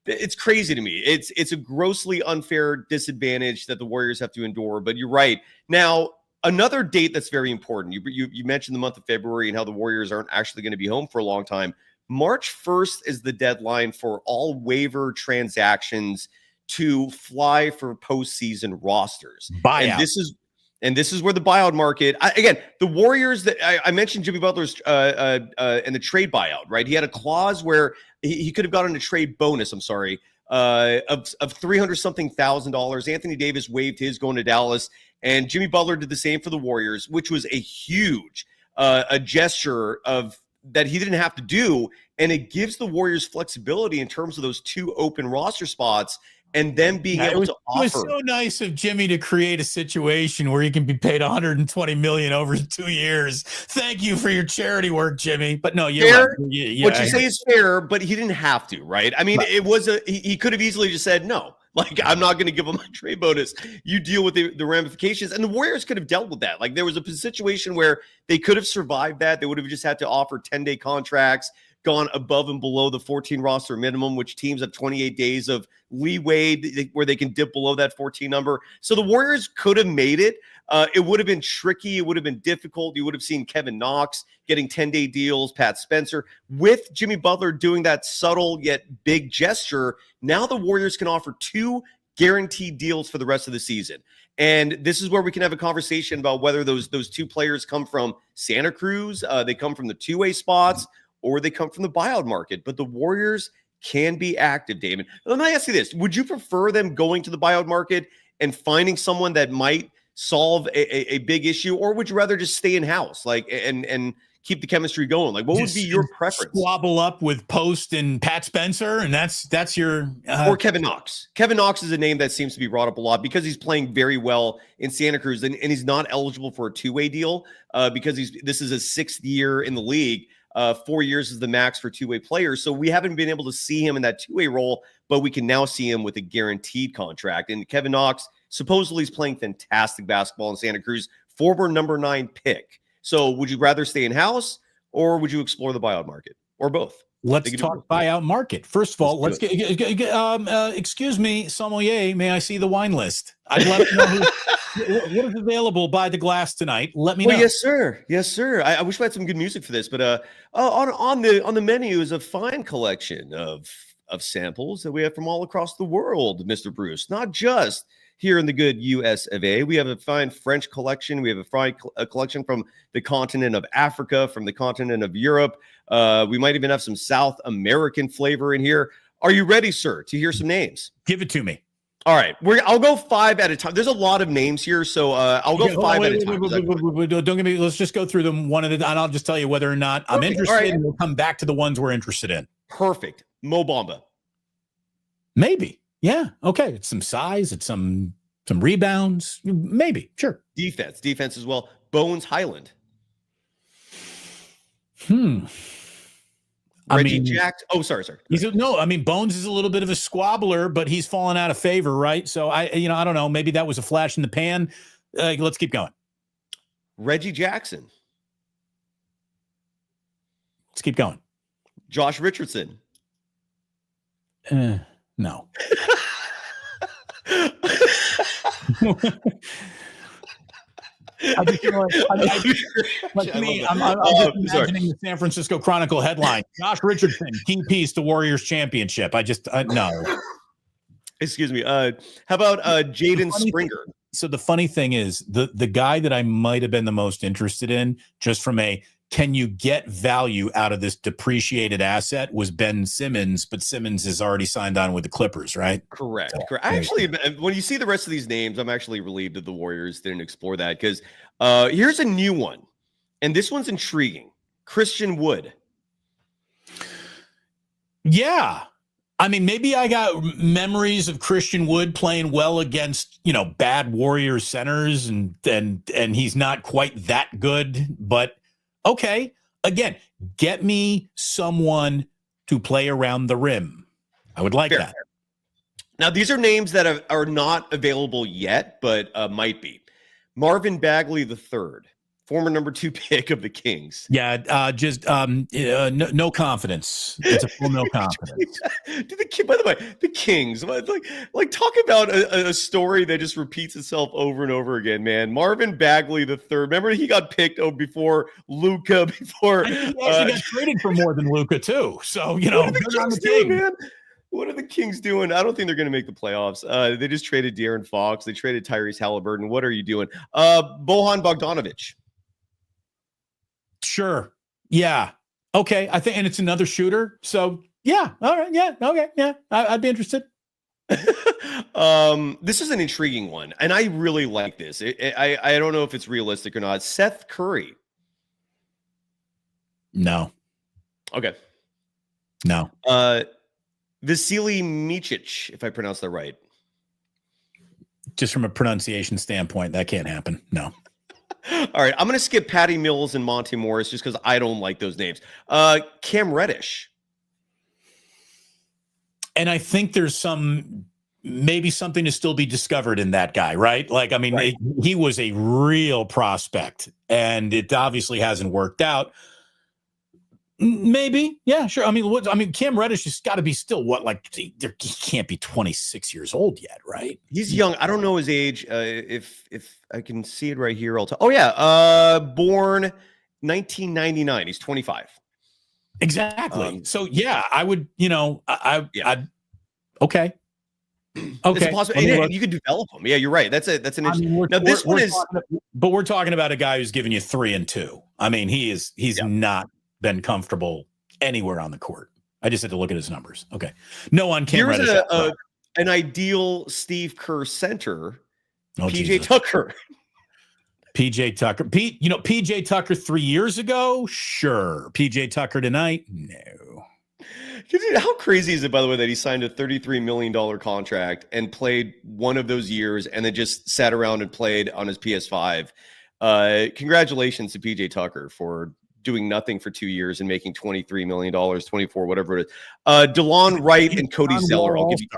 It's crazy to me. It's a grossly unfair disadvantage that the Warriors have to endure. But you're right. Now, another date that's very important. You mentioned the month of February and how the Warriors aren't actually going to be home for a long time. March 1st is the deadline for all waiver transactions to fly for postseason rosters. Buyout. And this is where the buyout market, again, the Warriors that I mentioned Jimmy Butler's and the trade buyout, right? He had a clause where he could have gotten a trade bonus, of $300-something thousand. Anthony Davis waived his going to Dallas, and Jimmy Butler did the same for the Warriors, which was a huge a gesture that he didn't have to do, and it gives the Warriors flexibility in terms of those two open roster spots, and then being able to offer. It was so nice of Jimmy to create a situation where he can be paid $120 million over 2 years. Thank you for your charity work, Jimmy. But no, you're fair. Right. Yeah, what you say is fair, but he didn't have to, right? I mean, it was he could have easily just said no. Like, I'm not going to give him a trade bonus. You deal with the ramifications. And the Warriors could have dealt with that. Like, there was a situation where they could have survived that. They would have just had to offer 10-day contracts, gone above and below the 14 roster minimum, which teams have 28 days of leeway where they can dip below that 14 number. So the Warriors could have made it. It would have been tricky. It would have been difficult. You would have seen Kevin Knox getting 10-day deals, Pat Spencer. With Jimmy Butler doing that subtle yet big gesture, now the Warriors can offer 2 guaranteed deals for the rest of the season. And this is where we can have a conversation about whether those 2 players come from Santa Cruz, they come from the two-way spots, or they come from the buyout market. But the Warriors can be active, Damon. Let me ask you this. Would you prefer them going to the buyout market and finding someone that might solve a big issue, or would you rather just stay in-house and keep the chemistry going? Like, what would be your preference? Squabble up with Post and Pat Spencer, and that's your or Kevin Knox. Kevin Knox is a name that seems to be brought up a lot because he's playing very well in Santa Cruz, and he's not eligible for a two-way deal because this is his 6th year in the league. 4 years is the max for two-way players. So we haven't been able to see him in that two-way role, but we can now see him with a guaranteed contract. And Kevin Knox supposedly is playing fantastic basketball in Santa Cruz, former number 9 pick. So would you rather stay in-house, or would you explore the buyout market, or both? Let's talk buyout market. First of all, let's get excuse me, sommelier, may I see the wine list? I'd love to know what is available by the glass tonight. Let me know. Yes, sir. Yes, sir. I wish we had some good music for this, but on the menu is a fine collection of samples that we have from all across the world, Mr. Bruce. Not just here in the good US of A. We have a fine French collection. We have a fine collection from the continent of Africa, from the continent of Europe. We might even have some South American flavor in here. Are you ready, sir, to hear some names? Give it to me. All right. I'll go 5 at a time. There's a lot of names here, so I'll go 5 at a time. Don't give me. Let's just go through them one at a time, and I'll just tell you whether or not I'm interested, right, and we'll come back to the ones we're interested in. Perfect. Mo Bamba. Maybe. Yeah. Okay. It's some size. It's some rebounds. Maybe. Sure. Defense as well. Bones Highland. Reggie Jackson. Oh, sorry. Bones is a little bit of a squabbler, but he's fallen out of favor, right? So I don't know. Maybe that was a flash in the pan. Let's keep going. Reggie Jackson. Let's keep going. Josh Richardson. No. I just feel like me, I'm just imagining the San Francisco Chronicle headline: Josh Richardson, key piece to Warriors championship. No. Excuse me. How about Jaden Springer? So the funny thing is, the guy that I might have been the most interested in, just from a can you get value out of this depreciated asset, was Ben Simmons, but Simmons is already signed on with the Clippers, right? Correct. I actually, when you see the rest of these names, I'm actually relieved that the Warriors didn't explore that, because here's a new one, and this one's intriguing. Christian Wood. Yeah. I mean, maybe I got memories of Christian Wood playing well against, bad Warriors centers, and he's not quite that good, but okay. Again, get me someone to play around the rim. I would like that. Now, these are names that are not available yet, but might be. Marvin Bagley III, former number 2 pick of the Kings. Yeah, no confidence. It's a full no confidence. By the way, the Kings, like talk about a story that just repeats itself over and over again, man. Marvin Bagley III. Remember, he got picked before Luka. Before he actually got traded for more than Luka too. So what are the Kings doing, man? What are the Kings doing? I don't think they're going to make the playoffs. They just traded De'Aaron Fox. They traded Tyrese Halliburton. What are you doing? Bojan Bogdanovic. Sure. Yeah. Okay. I think, and it's another shooter. So yeah. All right. Yeah. Okay. Yeah. I'd be interested. This is an intriguing one, and I really like this. I don't know if it's realistic or not. Seth Curry. No. Okay. No. Vasily Micic, if I pronounce that right. Just from a pronunciation standpoint, that can't happen. No. All right, I'm going to skip Patty Mills and Monty Morris just because I don't like those names. Cam Reddish. And I think there's maybe something to still be discovered in that guy, right? Like, I mean, right. He was a real prospect, and it obviously hasn't worked out. Maybe. Yeah, sure. I mean, Cam Reddish has got to be still he can't be 26 years old yet, right? He's young. I don't know his age. If I can see it right here, I'll tell. Oh yeah. Born 1999. He's 25. Exactly. So yeah, I would, okay. Okay. It's possible. And you could develop him. Yeah, you're right. That's an interesting. Now this one is, but we're talking about a guy who's giving you 3 and 2. I mean, he's not been comfortable anywhere on the court. I just had to look at his numbers. Okay. No on camera. Here's an ideal Steve Kerr center. PJ Tucker. PJ Tucker. PJ Tucker 3 years ago? Sure. PJ Tucker tonight? No. How crazy is it, by the way, that he signed a $33 million contract and played one of those years and then just sat around and played on his PS5? Congratulations to PJ Tucker for doing nothing for 2 years and making $23 million, 24, whatever it is. DeLon Wright and Cody Zeller. I'll give you.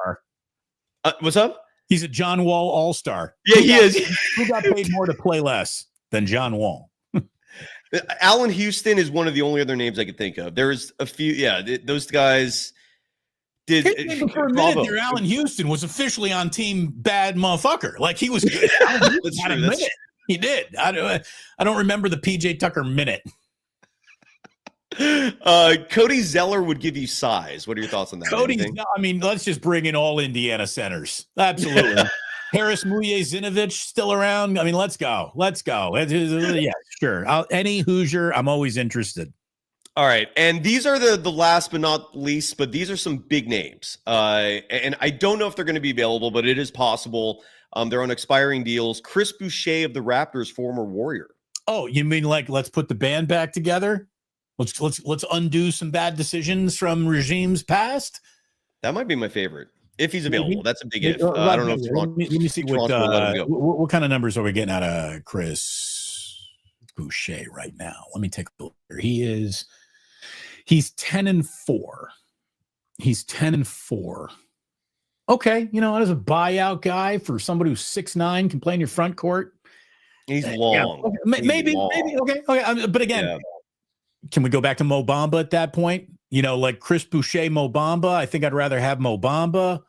What's up? He's a John Wall all-star. Yeah, he is. Who got paid more to play less than John Wall? Allen Houston is one of the only other names I could think of. There's a few. Yeah, those guys did. For a minute there, Allen Houston was officially on team bad motherfucker. Like he was good. That's true. That's he did. I don't remember the PJ Tucker minute. Cody Zeller would give you size. What are your thoughts on that? I mean, let's just bring in all Indiana centers. Absolutely. Harris Muye-Zinovich still around. I mean, let's go. Yeah, sure. Any Hoosier, I'm always interested. All right. And these are the last but not least, but these are some big names. And I don't know if they're going to be available, but it is possible. They're on expiring deals. Chris Boucher of the Raptors, former Warrior. Oh, you mean like let's put the band back together? Let's undo some bad decisions from regimes past. That might be my favorite. If he's available, that's a big if. I don't know if Toronto. Let me see what kind of numbers are we getting out of Chris Boucher right now. Let me take a look. He's 10-4. He's 10-4. Okay, as a buyout guy for somebody who's 6'9", can play in your front court. He's long. Yeah. Okay. Maybe. Okay. But again, can we go back to Mo Bamba at that point? Like Chris Boucher, Mo Bamba. I think I'd rather have Mo Bamba.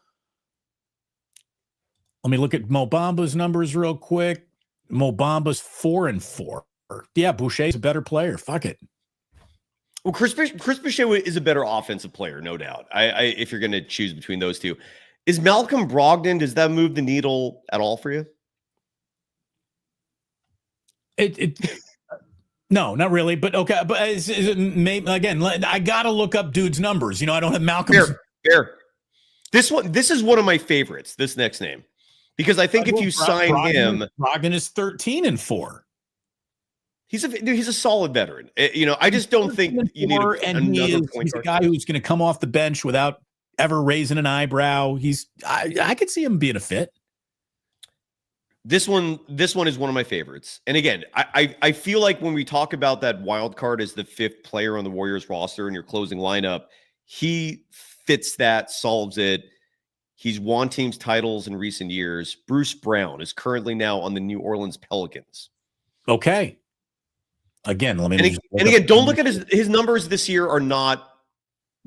Let me look at Mo Bamba's numbers real quick. Mo Bamba's 4-4. Yeah, Boucher's a better player. Fuck it. Well, Chris Boucher is a better offensive player, no doubt. If you're going to choose between those two, is Malcolm Brogdon, does that move the needle at all for you? No, not really. But okay. But again, I got to look up dude's numbers. I don't have Malcolm's. Fair. This is one of my favorites, this next name, because I think if you sign him, Brogdon is 13-4. He's a solid veteran. I just don't think you need another point he's a guy who's going to come off the bench without ever raising an eyebrow. I could see him being a fit. This one is one of my favorites. And again, I feel like when we talk about that wild card as the 5th player on the Warriors roster in your closing lineup, he fits that, solves it. He's won teams titles in recent years. Bruce Brown is currently now on the New Orleans Pelicans. Okay. Again, let me. And again, don't look at his numbers this year are not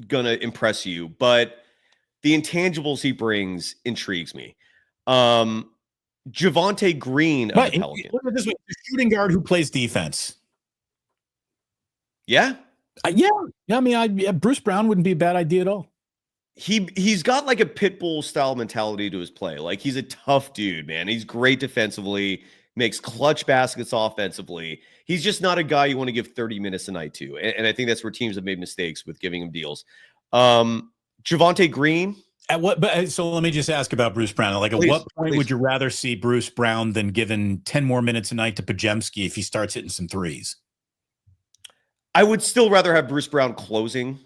gonna impress you, but the intangibles he brings intrigues me. Javonte Green of the Pelicans. Look at this way: the shooting guard who plays defense. Yeah. Yeah. I mean, Bruce Brown wouldn't be a bad idea at all. He's got like a pit bull style mentality to his play. Like, he's a tough dude, man. He's great defensively, makes clutch baskets offensively. He's just not a guy you want to give 30 minutes a night to. And I think that's where teams have made mistakes with giving him deals. Javonte Green. So let me just ask about Bruce Brown. At what point would you rather see Bruce Brown than giving 10 more minutes a night to Podziemski if he starts hitting some threes? I would still rather have Bruce Brown closing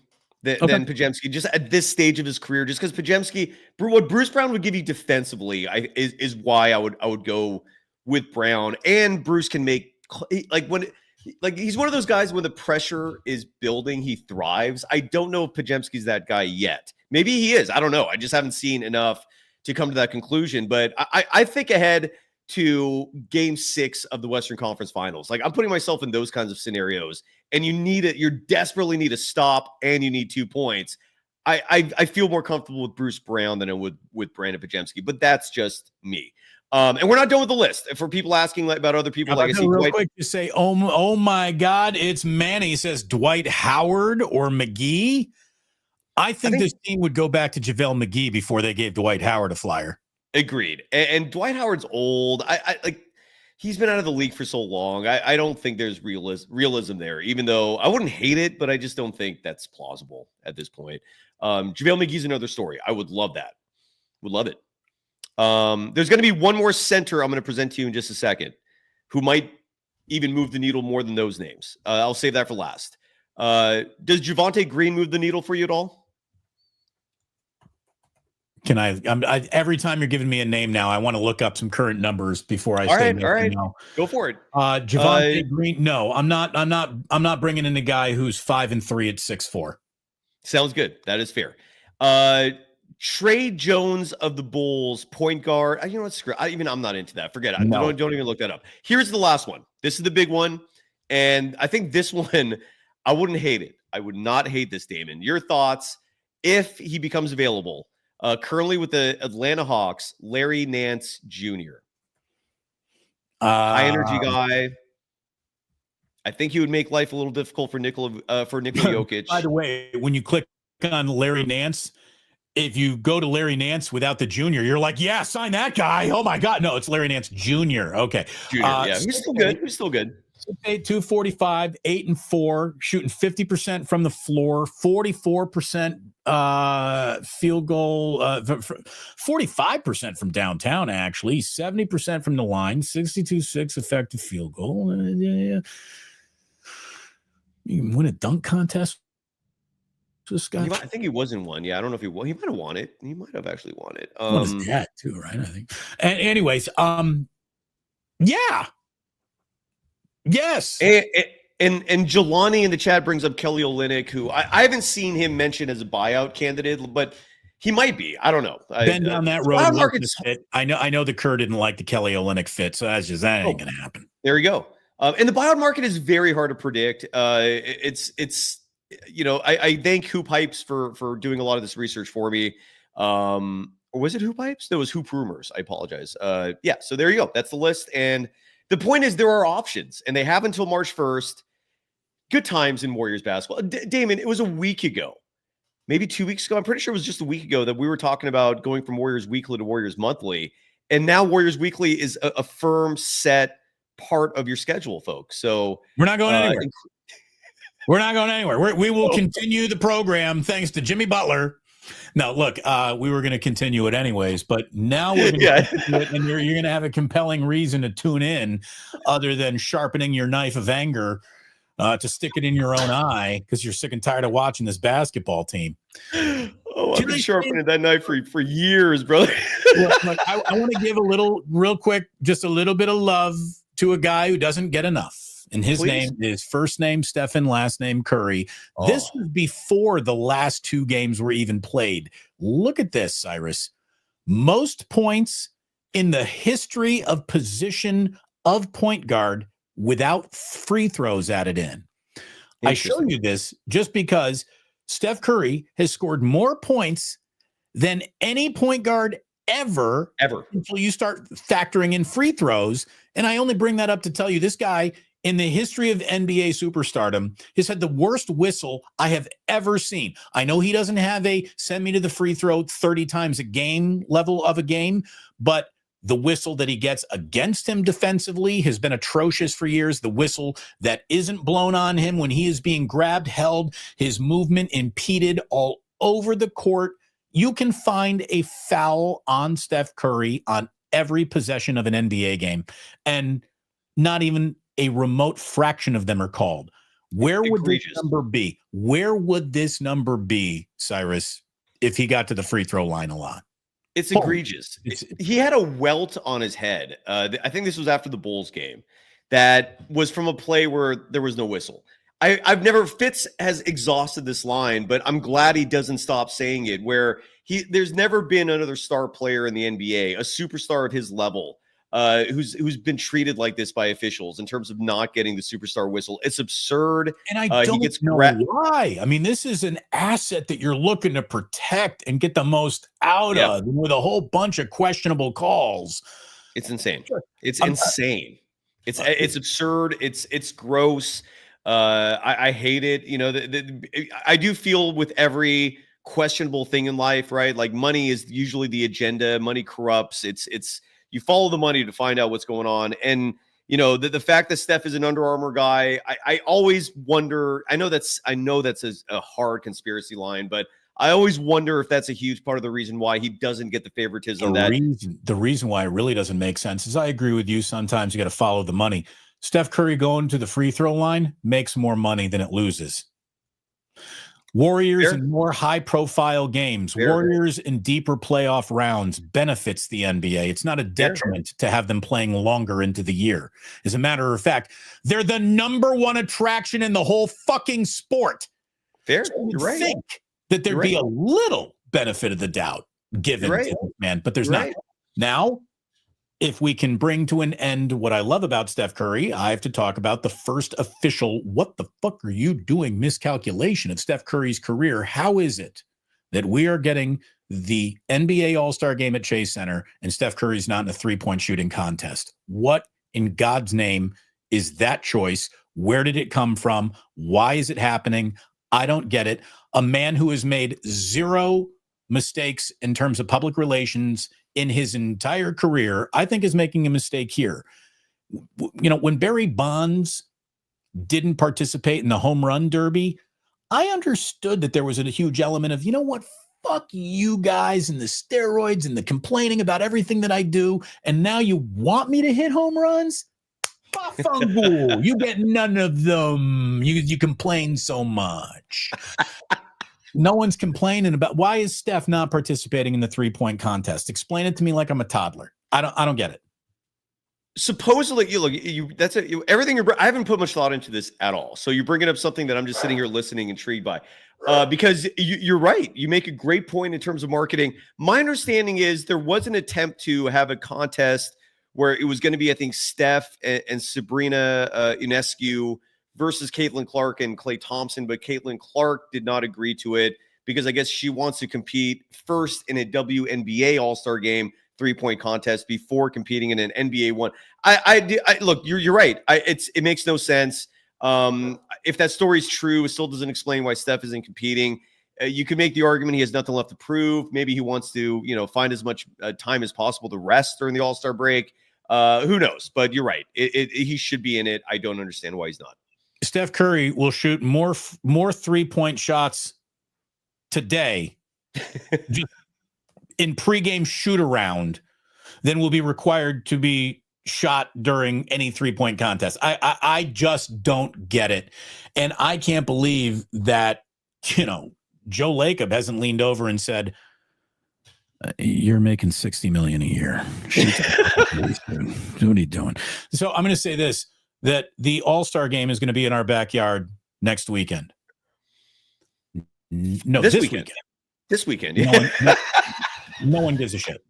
than Podziemski, just at this stage of his career, just because Podziemski, what Bruce Brown would give you defensively is why I would go with Brown. And Bruce can make, he's one of those guys when the pressure is building, he thrives. I don't know if Podziemski's that guy yet. Maybe he is. I don't know. I just haven't seen enough to come to that conclusion. But I think ahead to Game 6 of the Western Conference Finals. Like, I'm putting myself in those kinds of scenarios, and you desperately need a stop, and you need 2 points. I feel more comfortable with Bruce Brown than I would with Brandon Podziemski, but that's just me. And we're not done with the list. For people asking about other people, like I see real Dwight. Quick to say, oh my God, it's Manny. He says Dwight Howard or McGee. I think this team would go back to JaVale McGee before they gave Dwight Howard a flyer. Agreed. And Dwight Howard's old. He's been out of the league for so long. I don't think there's realism there, even though I wouldn't hate it, but I just don't think that's plausible at this point. JaVale McGee's another story. I would love that. Would love it. There's going to be one more center I'm going to present to you in just a second who might even move the needle more than those names. I'll save that for last. Does Javonte Green move the needle for you at all? Can I every time you're giving me a name now, I want to look up some current numbers before I all say right. now. Go for it. Javonte Green. No, I'm not bringing in a guy who's 5-3 at 6'4". Sounds good. That is fair. Trey Jones of the Bulls, point guard. You know what? Screw. I'm not into that. Forget it. No. Don't even look that up. Here's the last one. This is the big one, and I think this one I wouldn't hate it. I would not hate this, Damon. Your thoughts if he becomes available? Currently with the Atlanta Hawks, Larry Nance Jr. High energy guy. I think he would make life a little difficult for Nikola Jokic. By the way, when you click on Larry Nance, if you go to Larry Nance without the junior, you're like, yeah, sign that guy. Oh my God. No, it's Larry Nance Jr. Okay. Junior, yeah. He's still good. He's still good. 245, 8-4, shooting 50% from the floor, 44% field goal, 45% from downtown, actually, 70% from the line, 62.6 effective field goal. You can win a dunk contest. This guy, I think he was in one. Yeah, I don't know if he won. He might have won it. He might have actually won it. What is that too, right? I think. And anyways, yeah. Yes. And Jelani in the chat brings up Kelly Olynyk, who I haven't seen him mentioned as a buyout candidate, but he might be. I don't know. Been down that road. I know the Kerr didn't like the Kelly Olynyk fit, so that ain't gonna happen. There you go. And the buyout market is very hard to predict. It's I thank Hoop Hypes for doing a lot of this research for me. Or was it Hoop Hypes? There was Hoop Rumors. I apologize. Yeah. So there you go. That's the list. And the point is there are options, and they have until March 1st. Good times in Warriors basketball. Damon, it was a week ago, maybe 2 weeks ago. I'm pretty sure it was just a week ago that we were talking about going from Warriors Weekly to Warriors Monthly. And now Warriors Weekly is a firm set part of your schedule, folks. So we're not going anywhere. We're not going anywhere. We will continue the program thanks to Jimmy Butler. Now, look, we were going to continue it anyways, but now we're going to continue it, and you're going to have a compelling reason to tune in other than sharpening your knife of anger to stick it in your own eye because you're sick and tired of watching this basketball team. Oh, I've been sharpening that knife for years, brother. Look, I want to give real quick, just a little bit of love to a guy who doesn't get enough. And his name is first name Stephen, last name Curry. Oh. This was before the last 2 games were even played. Look at this, Cyrus. Most points in the history of position of point guard without free throws added in. I show you this just because Steph Curry has scored more points than any point guard ever until you start factoring in free throws. And I only bring that up to tell you this guy in the history of NBA superstardom has had the worst whistle I have ever seen. I know he doesn't have a send me to the free throw 30 times a game level of a game, but the whistle that he gets against him defensively has been atrocious for years. The whistle that isn't blown on him when he is being grabbed, held, his movement impeded all over the court. You can find a foul on Steph Curry on every possession of an NBA game, and not even a remote fraction of them are called. Where would this number be? Where would this number be, Cyrus, if he got to the free throw line a lot? It's egregious. He had a welt on his head. I think this was after the Bulls game. That was from a play where there was no whistle. Fitz has exhausted this line, but I'm glad he doesn't stop saying it, where there's never been another star player in the NBA, a superstar of his level, who's been treated like this by officials in terms of not getting the superstar whistle. It's absurd. And I don't know why. I mean, this is an asset that you're looking to protect and get the most out of with a whole bunch of questionable calls. It's insane. It's insane. It's absurd. It's gross. I hate it. You know, I do feel with every questionable thing in life, right? Like money is usually the agenda. Money corrupts. It's you follow the money to find out what's going on. And, you know, the fact that Steph is an Under Armour guy, I always wonder, I know that's a hard conspiracy line, but I always wonder if that's a huge part of the reason why he doesn't get the favoritism. The reason why it really doesn't make sense is I agree with you. Sometimes you got to follow the money. Steph Curry going to the free throw line makes more money than it loses. Warriors in more high-profile games, Warriors in deeper playoff rounds benefits the NBA. It's not a detriment to have them playing longer into the year. As a matter of fact, they're the number 1 attraction in the whole fucking sport. So you'd think that there'd be a little benefit of the doubt given to this man, but there's not. Now, if we can bring to an end what I love about Steph Curry, I have to talk about the first official what the fuck are you doing miscalculation of Steph Curry's career. How is it that we are getting the NBA All-Star game at Chase Center and Steph Curry's not in a 3-point shooting contest? What in God's name is that choice? Where did it come from? Why is it happening? I don't get it. A man who has made 0 mistakes in terms of public relations in his entire career, I think is making a mistake here. You know, when Barry Bonds didn't participate in the home run derby, I understood that there was a huge element of, you know what, fuck you guys and the steroids and the complaining about everything that I do, and now you want me to hit home runs? Fungal, you get none of them. You complain so much. No one's complaining about why is Steph not participating in the 3-point contest? Explain it to me like I'm a toddler. I don't get it. Supposedly, everything. I haven't put much thought into this at all. So you're bringing up something that I'm just sitting here listening, intrigued by, because you're right. You make a great point in terms of marketing. My understanding is there was an attempt to have a contest where it was going to be, I think, Steph and Sabrina Ionescu versus Caitlin Clark and Klay Thompson, but Caitlin Clark did not agree to it because I guess she wants to compete first in a WNBA All-Star game, 3-point contest before competing in an NBA one. I look, you're right. It makes no sense. If that story's true, it still doesn't explain why Steph isn't competing. You could make the argument he has nothing left to prove. Maybe he wants to, find as much time as possible to rest during the All-Star break. Who knows? But you're right. He should be in it. I don't understand why he's not. Steph Curry will shoot more 3-point shots today just in pregame shoot around than will be required to be shot during any 3-point contest. I just don't get it. And I can't believe that, Joe Lacob hasn't leaned over and said, you're making $60 million a year. What are you doing? So I'm going to say this, that the All-Star game is going to be in our backyard next weekend. No, this weekend. This weekend. No one gives a shit.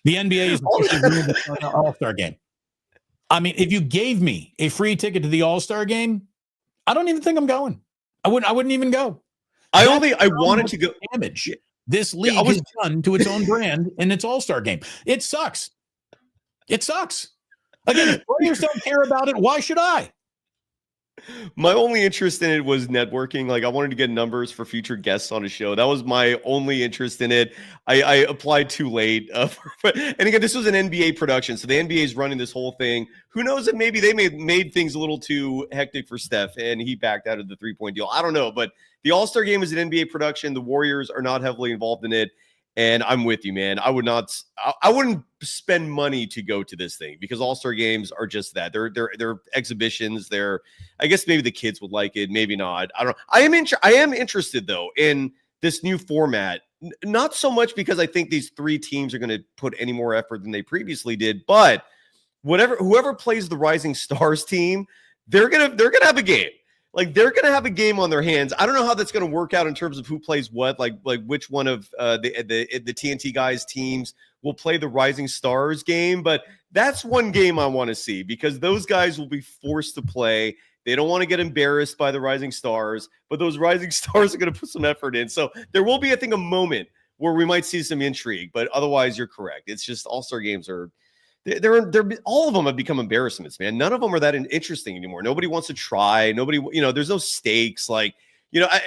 The NBA is the All-Star game. I mean, if you gave me a free ticket to the All-Star game, I don't even think I'm going. I wouldn't even go. I wanted to go. Damage this league has done to its own brand in its All-Star game. It sucks. It sucks. Again, if players don't care about it, why should I? My only interest in it was networking. Like, I wanted to get numbers for future guests on a show. That was my only interest in it. I applied too late. And again, this was an NBA production, so the NBA is running this whole thing. Who knows if maybe they made things a little too hectic for Steph, and he backed out of the 3-point deal. I don't know, but the All-Star game is an NBA production. The Warriors are not heavily involved in it. And I'm with you, man. I wouldn't spend money to go to this thing because All-Star games are just that. They're exhibitions. I guess maybe the kids would like it, maybe not. I don't know. I am interested though in this new format. Not so much because I think these 3 teams are going to put any more effort than they previously did, but whoever plays the Rising Stars team, they're gonna have a game. Like, they're going to have a game on their hands. I don't know how that's going to work out in terms of who plays what, like which one of the TNT guys' teams will play the Rising Stars game. But that's one game I want to see because those guys will be forced to play. They don't want to get embarrassed by the Rising Stars, but those Rising Stars are going to put some effort in. So there will be, I think, a moment where we might see some intrigue. But otherwise, you're correct. It's just All-Star games are – they're all of them have become embarrassments, man. None of them are that interesting anymore. Nobody wants to try. Nobody, there's no stakes. Like,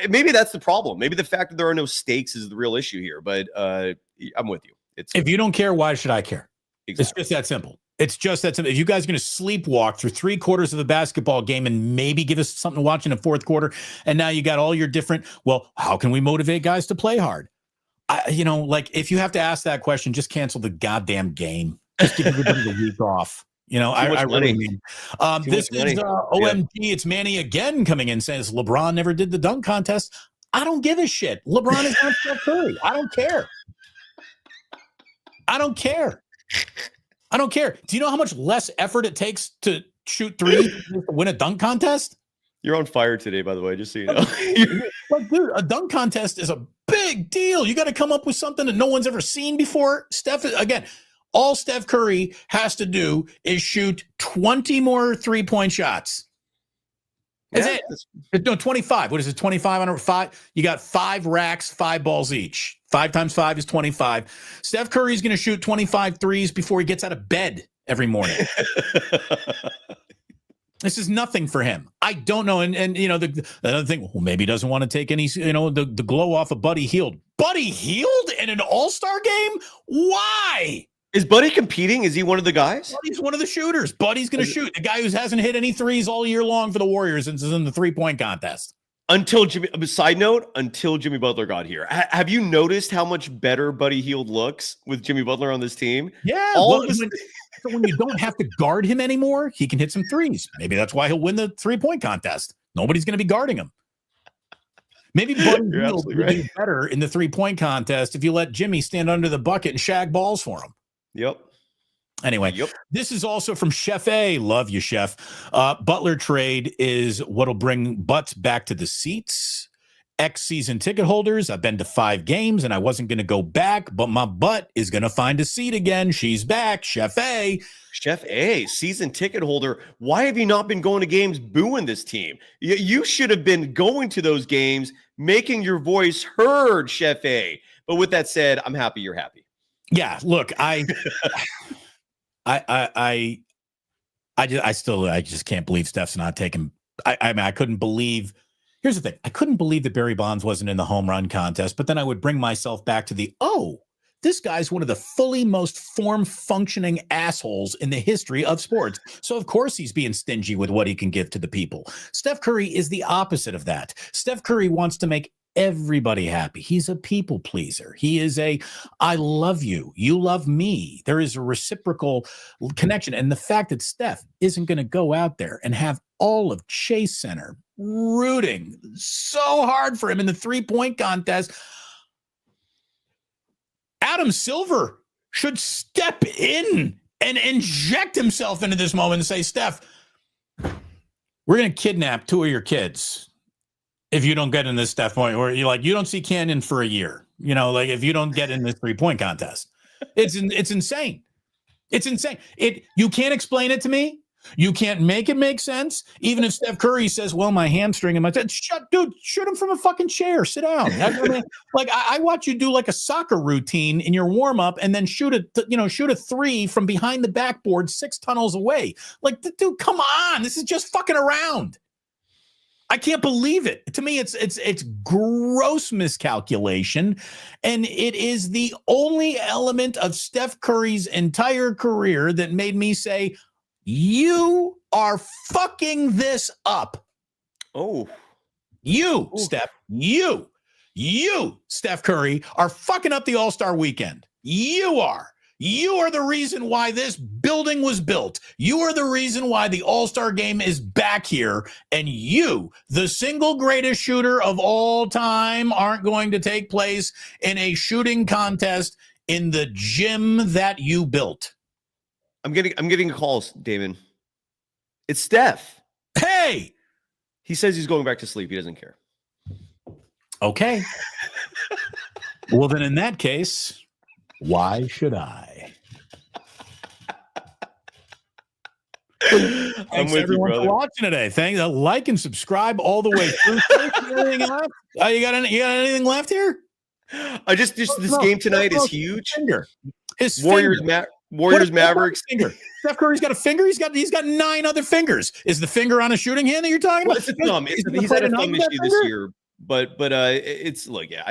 maybe that's the problem. Maybe the fact that there are no stakes is the real issue here. But I'm with you. If you don't care, why should I care? Exactly. It's just that simple. It's just that simple. If you guys are going to sleepwalk through 3/4 of the basketball game and maybe give us something to watch in the 4th quarter, and now you got all your different, well, how can we motivate guys to play hard? If you have to ask that question, just cancel the goddamn game. Just give everybody the week off. I really mean. This is OMG. Yeah. It's Manny again coming in says LeBron never did the dunk contest. I don't give a shit. LeBron is not Steph Curry. I don't care. Do you know how much less effort it takes to shoot 3 to win a dunk contest? You're on fire today, by the way, just so you know. But dude, a dunk contest is a big deal. You got to come up with something that no one's ever seen before. All Steph Curry has to do is shoot 20 more 3-point shots. That's it. No, 25. What is it? 25 on 5. You got 5 racks, 5 balls each. 5 times 5 is 25. Steph Curry's going to shoot 25 threes before he gets out of bed every morning. This is nothing for him. I don't know. And the other thing, well, maybe he doesn't want to take any, the glow off of Buddy Hield. Buddy Hield in an All-Star game? Why? Is Buddy competing? Is he one of the guys? Buddy's one of the shooters. Buddy's going to shoot. The guy who hasn't hit any threes all year long for the Warriors and is in the 3-point contest. Until Jimmy Butler got here. Have you noticed how much better Buddy Hield looks with Jimmy Butler on this team? Yeah. When you don't have to guard him anymore, he can hit some threes. Maybe that's why he'll win the 3-point contest. Nobody's going to be guarding him. Maybe Buddy Hield would be better in the 3-point contest if you let Jimmy stand under the bucket and shag balls for him. Yep. Anyway, This is also from Chef A. Love you, Chef. Butler trade is what'll bring butts back to the seats. Ex-season ticket holders. I've been to 5 games and I wasn't going to go back, but my butt is going to find a seat again. She's back. Chef A. Chef A, season ticket holder. Why have you not been going to games booing this team? You should have been going to those games, making your voice heard, Chef A. But with that said, I'm happy you're happy. Yeah, look, I just can't believe Steph's not taking. I mean, I couldn't believe. Here's the thing: I couldn't believe that Barry Bonds wasn't in the home run contest. But then I would bring myself back to this guy's one of the fully most form-functioning assholes in the history of sports. So of course he's being stingy with what he can give to the people. Steph Curry is the opposite of that. Steph Curry wants to make everybody happy. He's a people pleaser. He is I love you. You love me. There is a reciprocal connection. And the fact that Steph isn't going to go out there and have all of Chase Center rooting so hard for him in the three-point contest. Adam Silver should step in and inject himself into this moment and say, Steph, we're going to kidnap 2 of your kids if you don't get in this Steph point where you don't see Cannon for a year, if you don't get in this 3-point contest. It's insane. It's insane. You can't explain it to me. You can't make it make sense. Even if Steph Curry says, well, my hamstring and shoot him from a fucking chair. Sit down. I watch you do like a soccer routine in your warm up and then shoot a three from behind the backboard 6 tunnels away. Like, dude, come on. This is just fucking around. I can't believe it. To me, it's gross miscalculation, and it is the only element of Steph Curry's entire career that made me say, you are fucking this up. Oh, you, Steph, you, Steph Curry, are fucking up the All-Star weekend. You are. You are the reason why this building was built. You are the reason why the All-Star game is back here. And you, the single greatest shooter of all time, aren't going to take place in a shooting contest in the gym that you built. I'm getting calls, Damon. It's Steph. Hey! He says he's going back to sleep. He doesn't care. Okay. Well, then in that case, why should I? Thanks everyone for watching today. Thanks. Like and subscribe all the way through. Anything left? You got anything left here? This game tonight is huge. His Warriors, Mavericks. Finger. Steph Curry's got a finger. He's got 9 other fingers. Is the finger on a shooting hand that you're talking about? Well, it's a thumb. He's had a thumb issue this year. But it's look, yeah.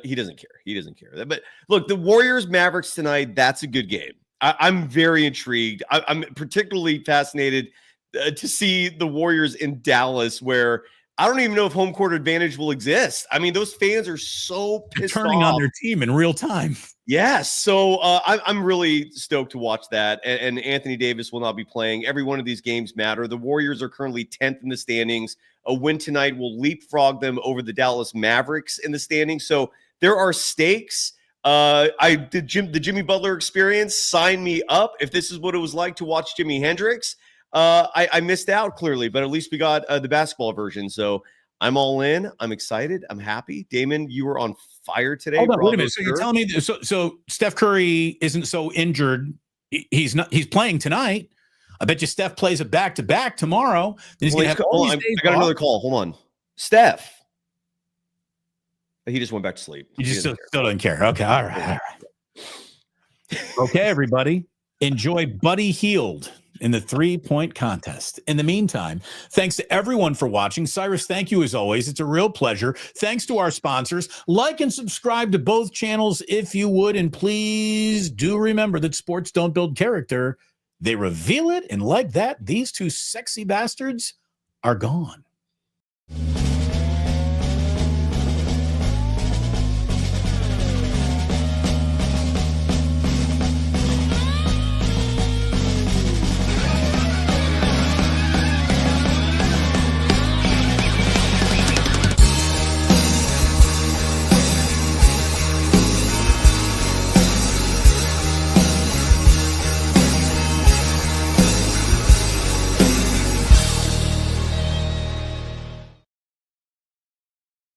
He doesn't care. He doesn't care. But look, the Warriors Mavericks tonight. That's a good game. I'm very intrigued. I'm particularly fascinated to see the Warriors in Dallas, where I don't even know if home court advantage will exist. I mean, those fans are so pissed turning off on their team in real time. Yes. So I'm really stoked to watch that. And Anthony Davis will not be playing. Every one of these games matter. The Warriors are currently 10th in the standings. A win tonight will leapfrog them over the Dallas Mavericks in the standings. So there are stakes. The Jimmy Butler experience, sign me up. If this is what it was like to watch Jimi Hendrix, I missed out clearly, but at least we got the basketball version. So I'm all in. I'm excited. I'm happy. Damon, you were on fire today. Hold on, wait a minute. So you're telling me so Steph Curry isn't so injured. He's playing tonight. I bet you Steph plays a back-to-back tomorrow. Then he's gonna have all these days I got off. another call. Hold on. Steph. He just went back to sleep. He just still doesn't care. Okay. All right. Okay, everybody. Enjoy Buddy Hield in the 3-point contest. In the meantime, thanks to everyone for watching. Cyrus, thank you as always. It's a real pleasure. Thanks to our sponsors. Like and subscribe to both channels if you would. And please do remember that sports don't build character. They reveal it. And like that, these 2 sexy bastards are gone.